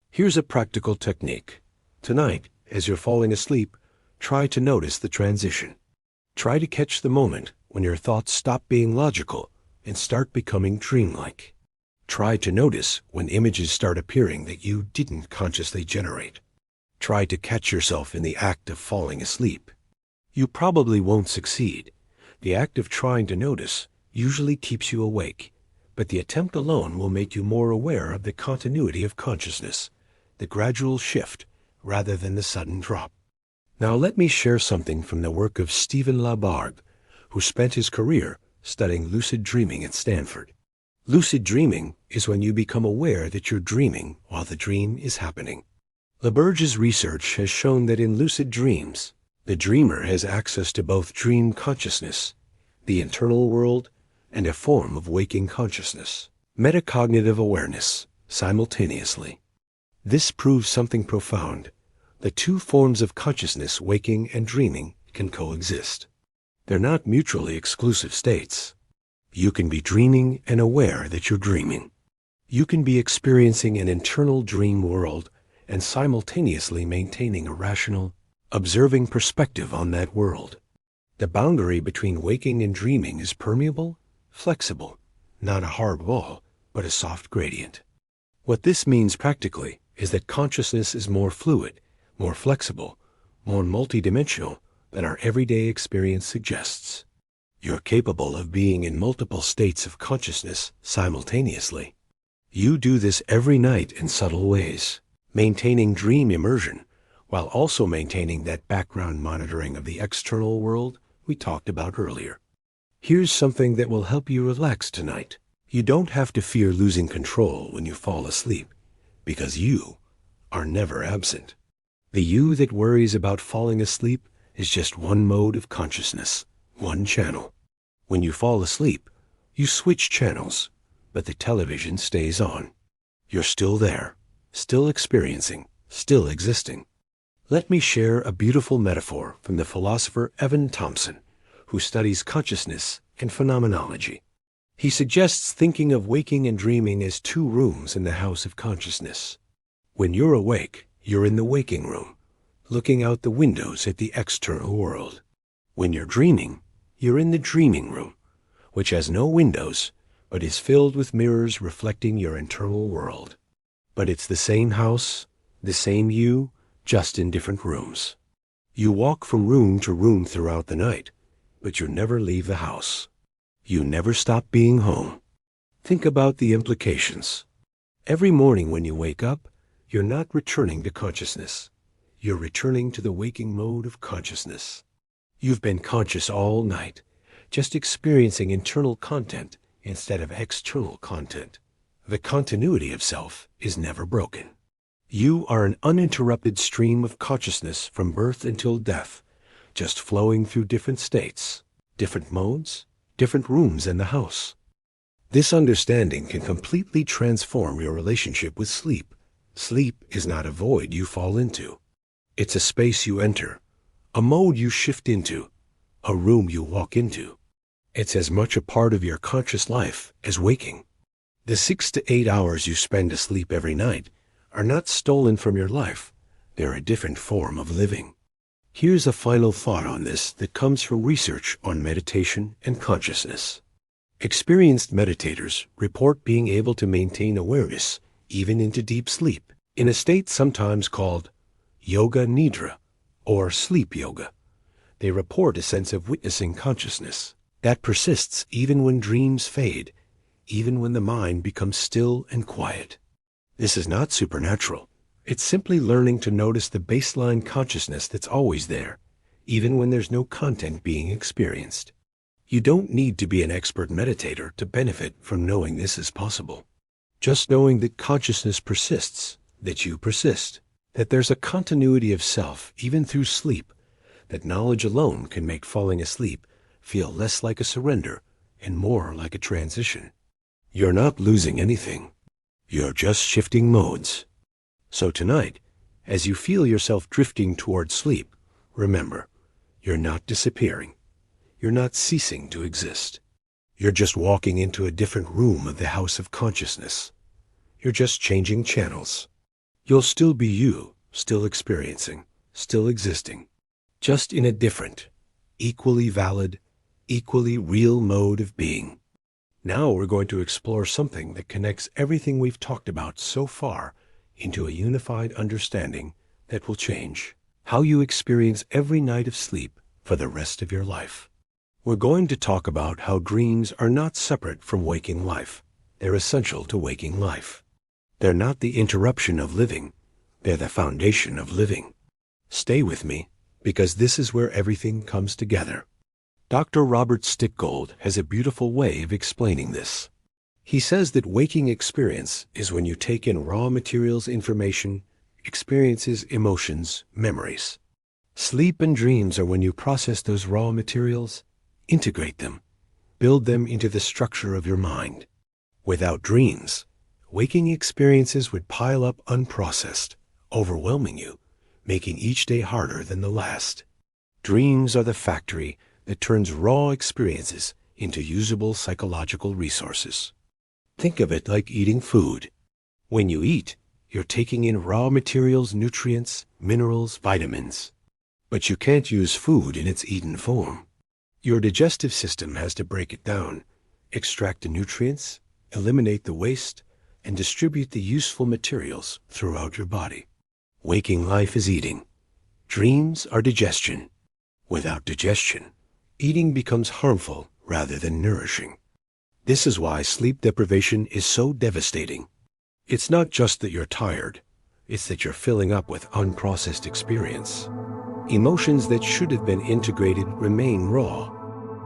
Here's a practical technique. Tonight, as you're falling asleep, try to notice the transition. Try to catch the moment when your thoughts stop being logical and start becoming dreamlike. Try to notice when images start appearing that you didn't consciously generate. Try to catch yourself in the act of falling asleep. You probably won't succeed. The act of trying to notice usually keeps you awake, but the attempt alone will make you more aware of the continuity of consciousness, the gradual shift rather than the sudden drop. Now let me share something from the work of Stephen Labargue, who spent his career studying lucid dreaming at Stanford. Lucid dreaming is when you become aware that you're dreaming while the dream is happening. Labargue's research has shown that in lucid dreams, the dreamer has access to both dream consciousness, the internal world, and a form of waking consciousness, metacognitive awareness, simultaneously. This proves something profound. The two forms of consciousness, waking and dreaming, can coexist. They're not mutually exclusive states. You can be dreaming and aware that you're dreaming. You can be experiencing an internal dream world and simultaneously maintaining a rational, observing perspective on that world. The boundary between waking and dreaming is permeable, flexible, not a hard wall, but a soft gradient. What this means practically is that consciousness is more fluid, more flexible, more multidimensional than our everyday experience suggests. You're capable of being in multiple states of consciousness simultaneously. You do this every night in subtle ways, maintaining dream immersion while also maintaining that background monitoring of the external world we talked about earlier. Here's something that will help you relax tonight. You don't have to fear losing control when you fall asleep, because you are never absent. The you that worries about falling asleep is just one mode of consciousness, one channel. When you fall asleep, you switch channels, but the television stays on. You're still there, still experiencing, still existing. Let me share a beautiful metaphor from the philosopher Evan Thompson, who studies consciousness and phenomenology. He suggests thinking of waking and dreaming as two rooms in the house of consciousness. When you're awake, you're in the waking room, looking out the windows at the external world. When you're dreaming, you're in the dreaming room, which has no windows, but is filled with mirrors reflecting your internal world. But it's the same house, the same you, just in different rooms. You walk from room to room throughout the night, but you never leave the house. You never stop being home. Think about the implications. Every morning when you wake up, you're not returning to consciousness. You're returning to the waking mode of consciousness. You've been conscious all night, just experiencing internal content instead of external content. The continuity of self is never broken. You are an uninterrupted stream of consciousness from birth until death, just flowing through different states, different modes, different rooms in the house. This understanding can completely transform your relationship with sleep. Sleep is not a void you fall into. It's a space you enter, a mode you shift into, a room you walk into. It's as much a part of your conscious life as waking. The 6 to 8 hours you spend asleep every night are not stolen from your life. They're a different form of living. Here's a final thought on this that comes from research on meditation and consciousness. Experienced meditators report being able to maintain awareness even into deep sleep, in a state sometimes called yoga nidra or sleep yoga. They report a sense of witnessing consciousness that persists even when dreams fade, even when the mind becomes still and quiet. This is not supernatural. It's simply learning to notice the baseline consciousness that's always there, even when there's no content being experienced. You don't need to be an expert meditator to benefit from knowing this is possible. Just knowing that consciousness persists, that you persist, that there's a continuity of self even through sleep, that knowledge alone can make falling asleep feel less like a surrender and more like a transition. You're not losing anything. You're just shifting modes. So tonight, as you feel yourself drifting toward sleep, remember, you're not disappearing. You're not ceasing to exist. You're just walking into a different room of the house of consciousness. You're just changing channels. You'll still be you, still experiencing, still existing, just in a different, equally valid, equally real mode of being. Now we're going to explore something that connects everything we've talked about so far into a unified understanding that will change how you experience every night of sleep for the rest of your life. We're going to talk about how dreams are not separate from waking life. They're essential to waking life. They're not the interruption of living. They're the foundation of living. Stay with me, because this is where everything comes together. Dr. Robert Stickgold has a beautiful way of explaining this. He says that waking experience is when you take in raw materials, information, experiences, emotions, memories. Sleep and dreams are when you process those raw materials, integrate them, build them into the structure of your mind. Without dreams, waking experiences would pile up unprocessed, overwhelming you, making each day harder than the last. Dreams are the factory that turns raw experiences into usable psychological resources. Think of it like eating food. When you eat, you're taking in raw materials, nutrients, minerals, vitamins. But you can't use food in its eaten form. Your digestive system has to break it down, extract the nutrients, eliminate the waste, and distribute the useful materials throughout your body. Waking life is eating. Dreams are digestion. Without digestion, eating becomes harmful rather than nourishing. This is why sleep deprivation is so devastating. It's not just that you're tired, it's that you're filling up with unprocessed experience. Emotions that should have been integrated remain raw.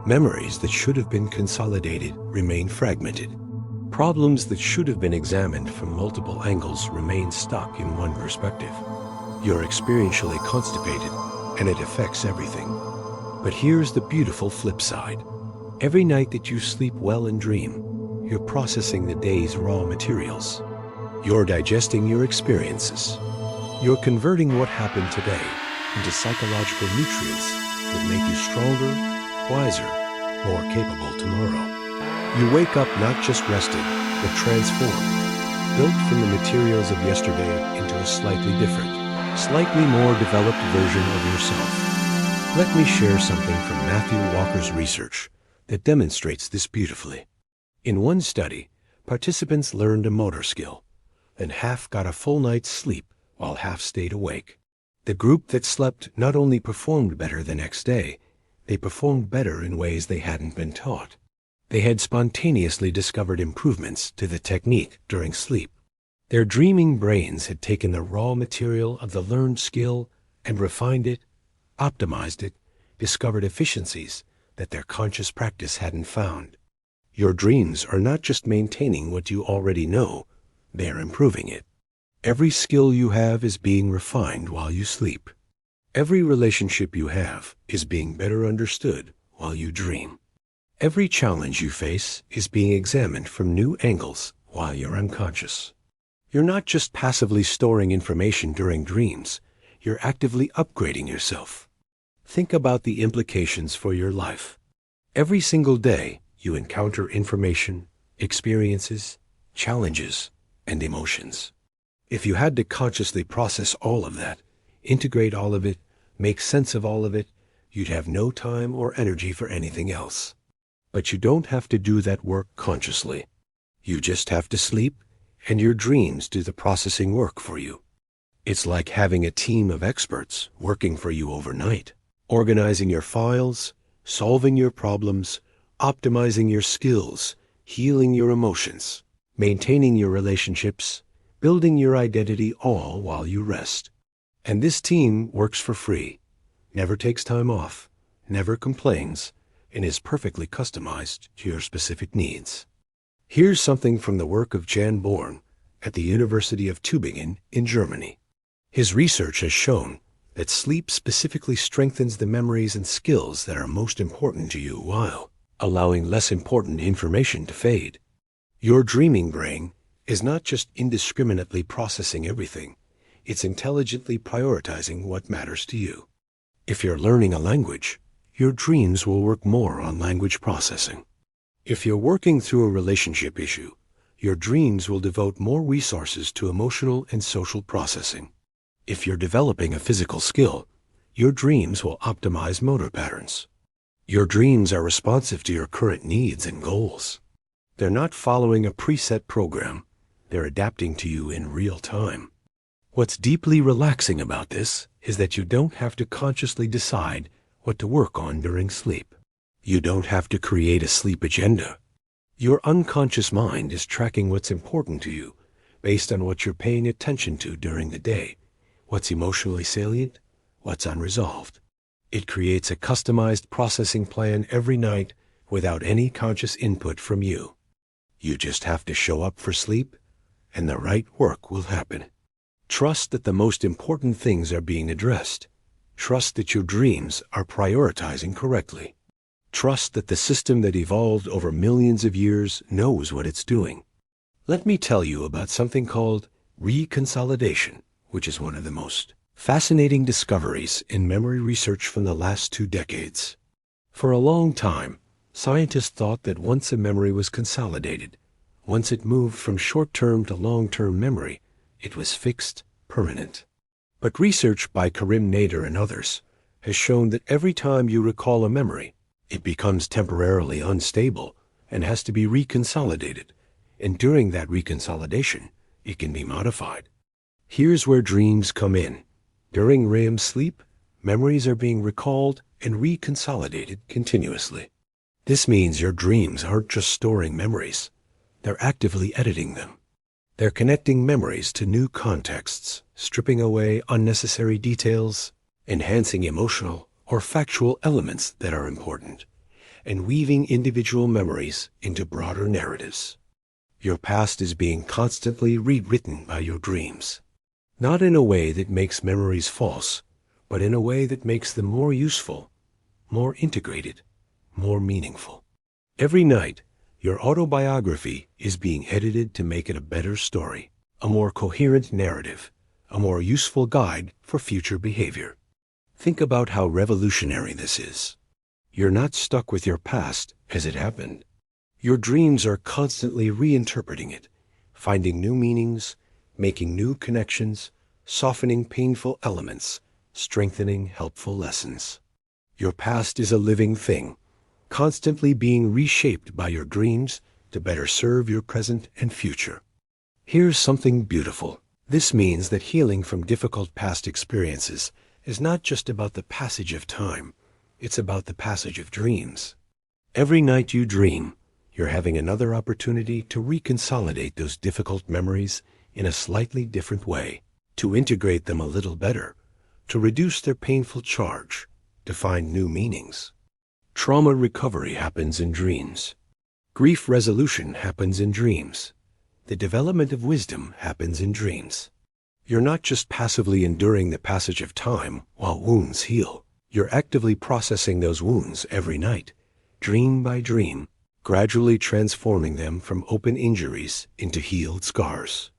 Memories that should have been consolidated remain fragmented. Problems that should have been examined from multiple angles remain stuck in one perspective. You're experientially constipated, and it affects everything. But here's the beautiful flip side. Every night that you sleep well and dream, you're processing the day's raw materials. You're digesting your experiences. You're converting what happened today into psychological nutrients that make you stronger, wiser, more capable tomorrow. You wake up not just rested, but transformed, built from the materials of yesterday into a slightly different, slightly more developed version of yourself. Let me share something from Matthew Walker's research that demonstrates this beautifully. In one study, participants learned a motor skill, and half got a full night's sleep while half stayed awake. The group that slept not only performed better the next day, they performed better in ways they hadn't been taught. They had spontaneously discovered improvements to the technique during sleep. Their dreaming brains had taken the raw material of the learned skill and refined it, optimized it, discovered efficiencies that their conscious practice hadn't found. Your dreams are not just maintaining what you already know, they're improving it. Every skill you have is being refined while you sleep. Every relationship you have is being better understood while you dream. Every challenge you face is being examined from new angles while you're unconscious. You're not just passively storing information during dreams, you're actively upgrading yourself. Think about the implications for your life. Every single day, you encounter information, experiences, challenges, and emotions. If you had to consciously process all of that, integrate all of it, make sense of all of it, you'd have no time or energy for anything else. But you don't have to do that work consciously. You just have to sleep, and your dreams do the processing work for you. It's like having a team of experts working for you overnight, organizing your files, solving your problems, optimizing your skills, healing your emotions, maintaining your relationships, building your identity, all while you rest. And this team works for free, never takes time off, never complains, and is perfectly customized to your specific needs. Here's something from the work of Jan Born at the University of Tübingen in Germany. His research has shown that sleep specifically strengthens the memories and skills that are most important to you while allowing less important information to fade. Your dreaming brain is not just indiscriminately processing everything, it's intelligently prioritizing what matters to you. If you're learning a language, your dreams will work more on language processing. If you're working through a relationship issue, your dreams will devote more resources to emotional and social processing. If you're developing a physical skill, your dreams will optimize motor patterns. Your dreams are responsive to your current needs and goals. They're not following a preset program. They're adapting to you in real time. What's deeply relaxing about this is that you don't have to consciously decide what to work on during sleep. You don't have to create a sleep agenda. Your unconscious mind is tracking what's important to you based on what you're paying attention to during the day, what's emotionally salient, what's unresolved. It creates a customized processing plan every night without any conscious input from you. You just have to show up for sleep, and the right work will happen. Trust that the most important things are being addressed. Trust that your dreams are prioritizing correctly. Trust that the system that evolved over millions of years knows what it's doing. Let me tell you about something called reconsolidation, which is one of the most fascinating discoveries in memory research from the last 2 decades. For a long time, scientists thought that once a memory was consolidated, once it moved from short-term to long-term memory, it was fixed, permanent. But research by Karim Nader and others has shown that every time you recall a memory, it becomes temporarily unstable and has to be reconsolidated. And during that reconsolidation, it can be modified. Here's where dreams come in. During REM sleep, memories are being recalled and reconsolidated continuously. This means your dreams aren't just storing memories. They're actively editing them. They're connecting memories to new contexts, stripping away unnecessary details, enhancing emotional or factual elements that are important, and weaving individual memories into broader narratives. Your past is being constantly rewritten by your dreams, not in a way that makes memories false, but in a way that makes them more useful, more integrated, more meaningful. Every night, your autobiography is being edited to make it a better story, a more coherent narrative, a more useful guide for future behavior. Think about how revolutionary this is. You're not stuck with your past as it happened. Your dreams are constantly reinterpreting it, finding new meanings, making new connections, softening painful elements, strengthening helpful lessons. Your past is a living thing, constantly being reshaped by your dreams to better serve your present and future. Here's something beautiful. This means that healing from difficult past experiences is not just about the passage of time, it's about the passage of dreams. Every night you dream, you're having another opportunity to reconsolidate those difficult memories in a slightly different way, to integrate them a little better, to reduce their painful charge, to find new meanings. Trauma recovery happens in dreams. Grief resolution happens in dreams. The development of wisdom happens in dreams. You're not just passively enduring the passage of time while wounds heal. You're actively processing those wounds every night, dream by dream, gradually transforming them from open injuries into healed scars.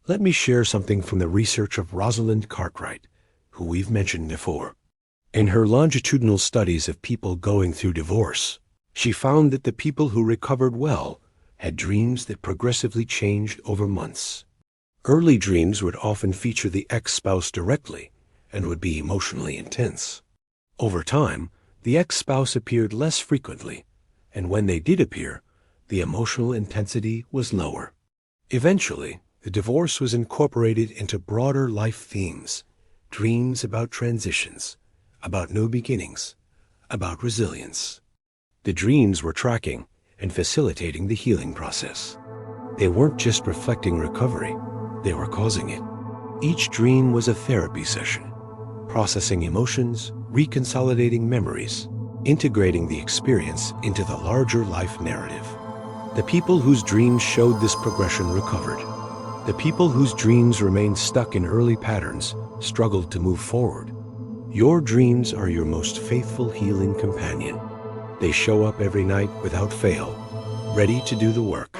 Let me share something from the research of Rosalind Cartwright, who we've mentioned before. In her longitudinal studies of people going through divorce, she found that the people who recovered well had dreams that progressively changed over months. Early dreams would often feature the ex-spouse directly and would be emotionally intense. Over time, the ex-spouse appeared less frequently, and when they did appear, the emotional intensity was lower. Eventually, the divorce was incorporated into broader life themes, dreams about transitions, about new beginnings, about resilience. The dreams were tracking and facilitating the healing process. They weren't just reflecting recovery, they were causing it. Each dream was a therapy session, processing emotions, reconsolidating memories, integrating the experience into the larger life narrative. The people whose dreams showed this progression recovered. The people whose dreams remained stuck in early patterns struggled to move forward. Your dreams are your most faithful healing companion. They show up every night without fail, ready to do the work,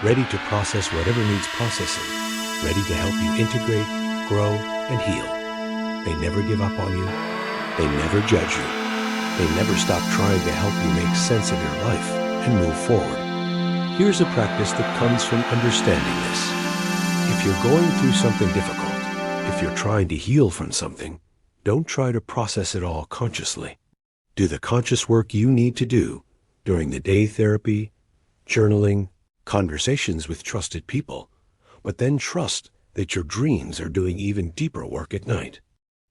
ready to process whatever needs processing, ready to help you integrate, grow, and heal. They never give up on you. They never judge you. They never stop trying to help you make sense of your life and move forward. Here's a practice that comes from understanding this. If you're going through something difficult, if you're trying to heal from something, don't try to process it all consciously. Do the conscious work you need to do during the day: therapy, journaling, conversations with trusted people, but then trust that your dreams are doing even deeper work at night.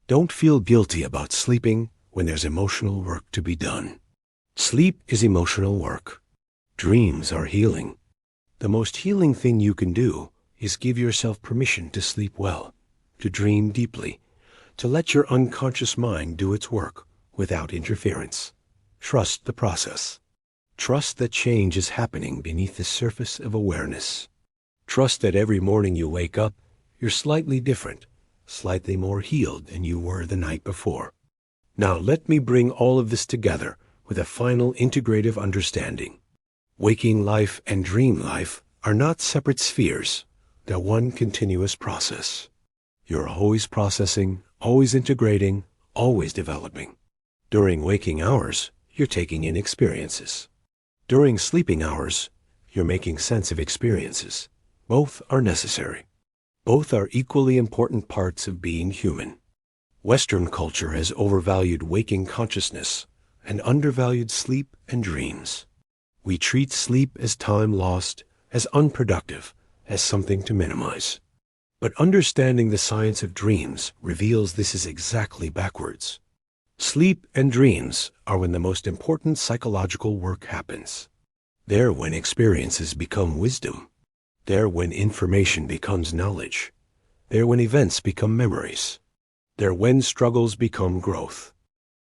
Don't feel guilty about sleeping when there's emotional work to be done. Sleep is emotional work. Dreams are healing. The most healing thing you can do is give yourself permission to sleep well, to dream deeply, to let your unconscious mind do its work without interference. Trust the process. Trust that change is happening beneath the surface of awareness. Trust that every morning you wake up, you're slightly different, slightly more healed than you were the night before. Now let me bring all of this together with a final integrative understanding. Waking life and dream life are not separate spheres. They're one continuous process. You're always processing, always integrating, always developing. During waking hours, you're taking in experiences. During sleeping hours, you're making sense of experiences. Both are necessary. Both are equally important parts of being human. Western culture has overvalued waking consciousness and undervalued sleep and dreams. We treat sleep as time lost, as unproductive, as something to minimize. But understanding the science of dreams reveals this is exactly backwards. Sleep and dreams are when the most important psychological work happens. They're when experiences become wisdom. They're when information becomes knowledge. They're when events become memories. They're when struggles become growth.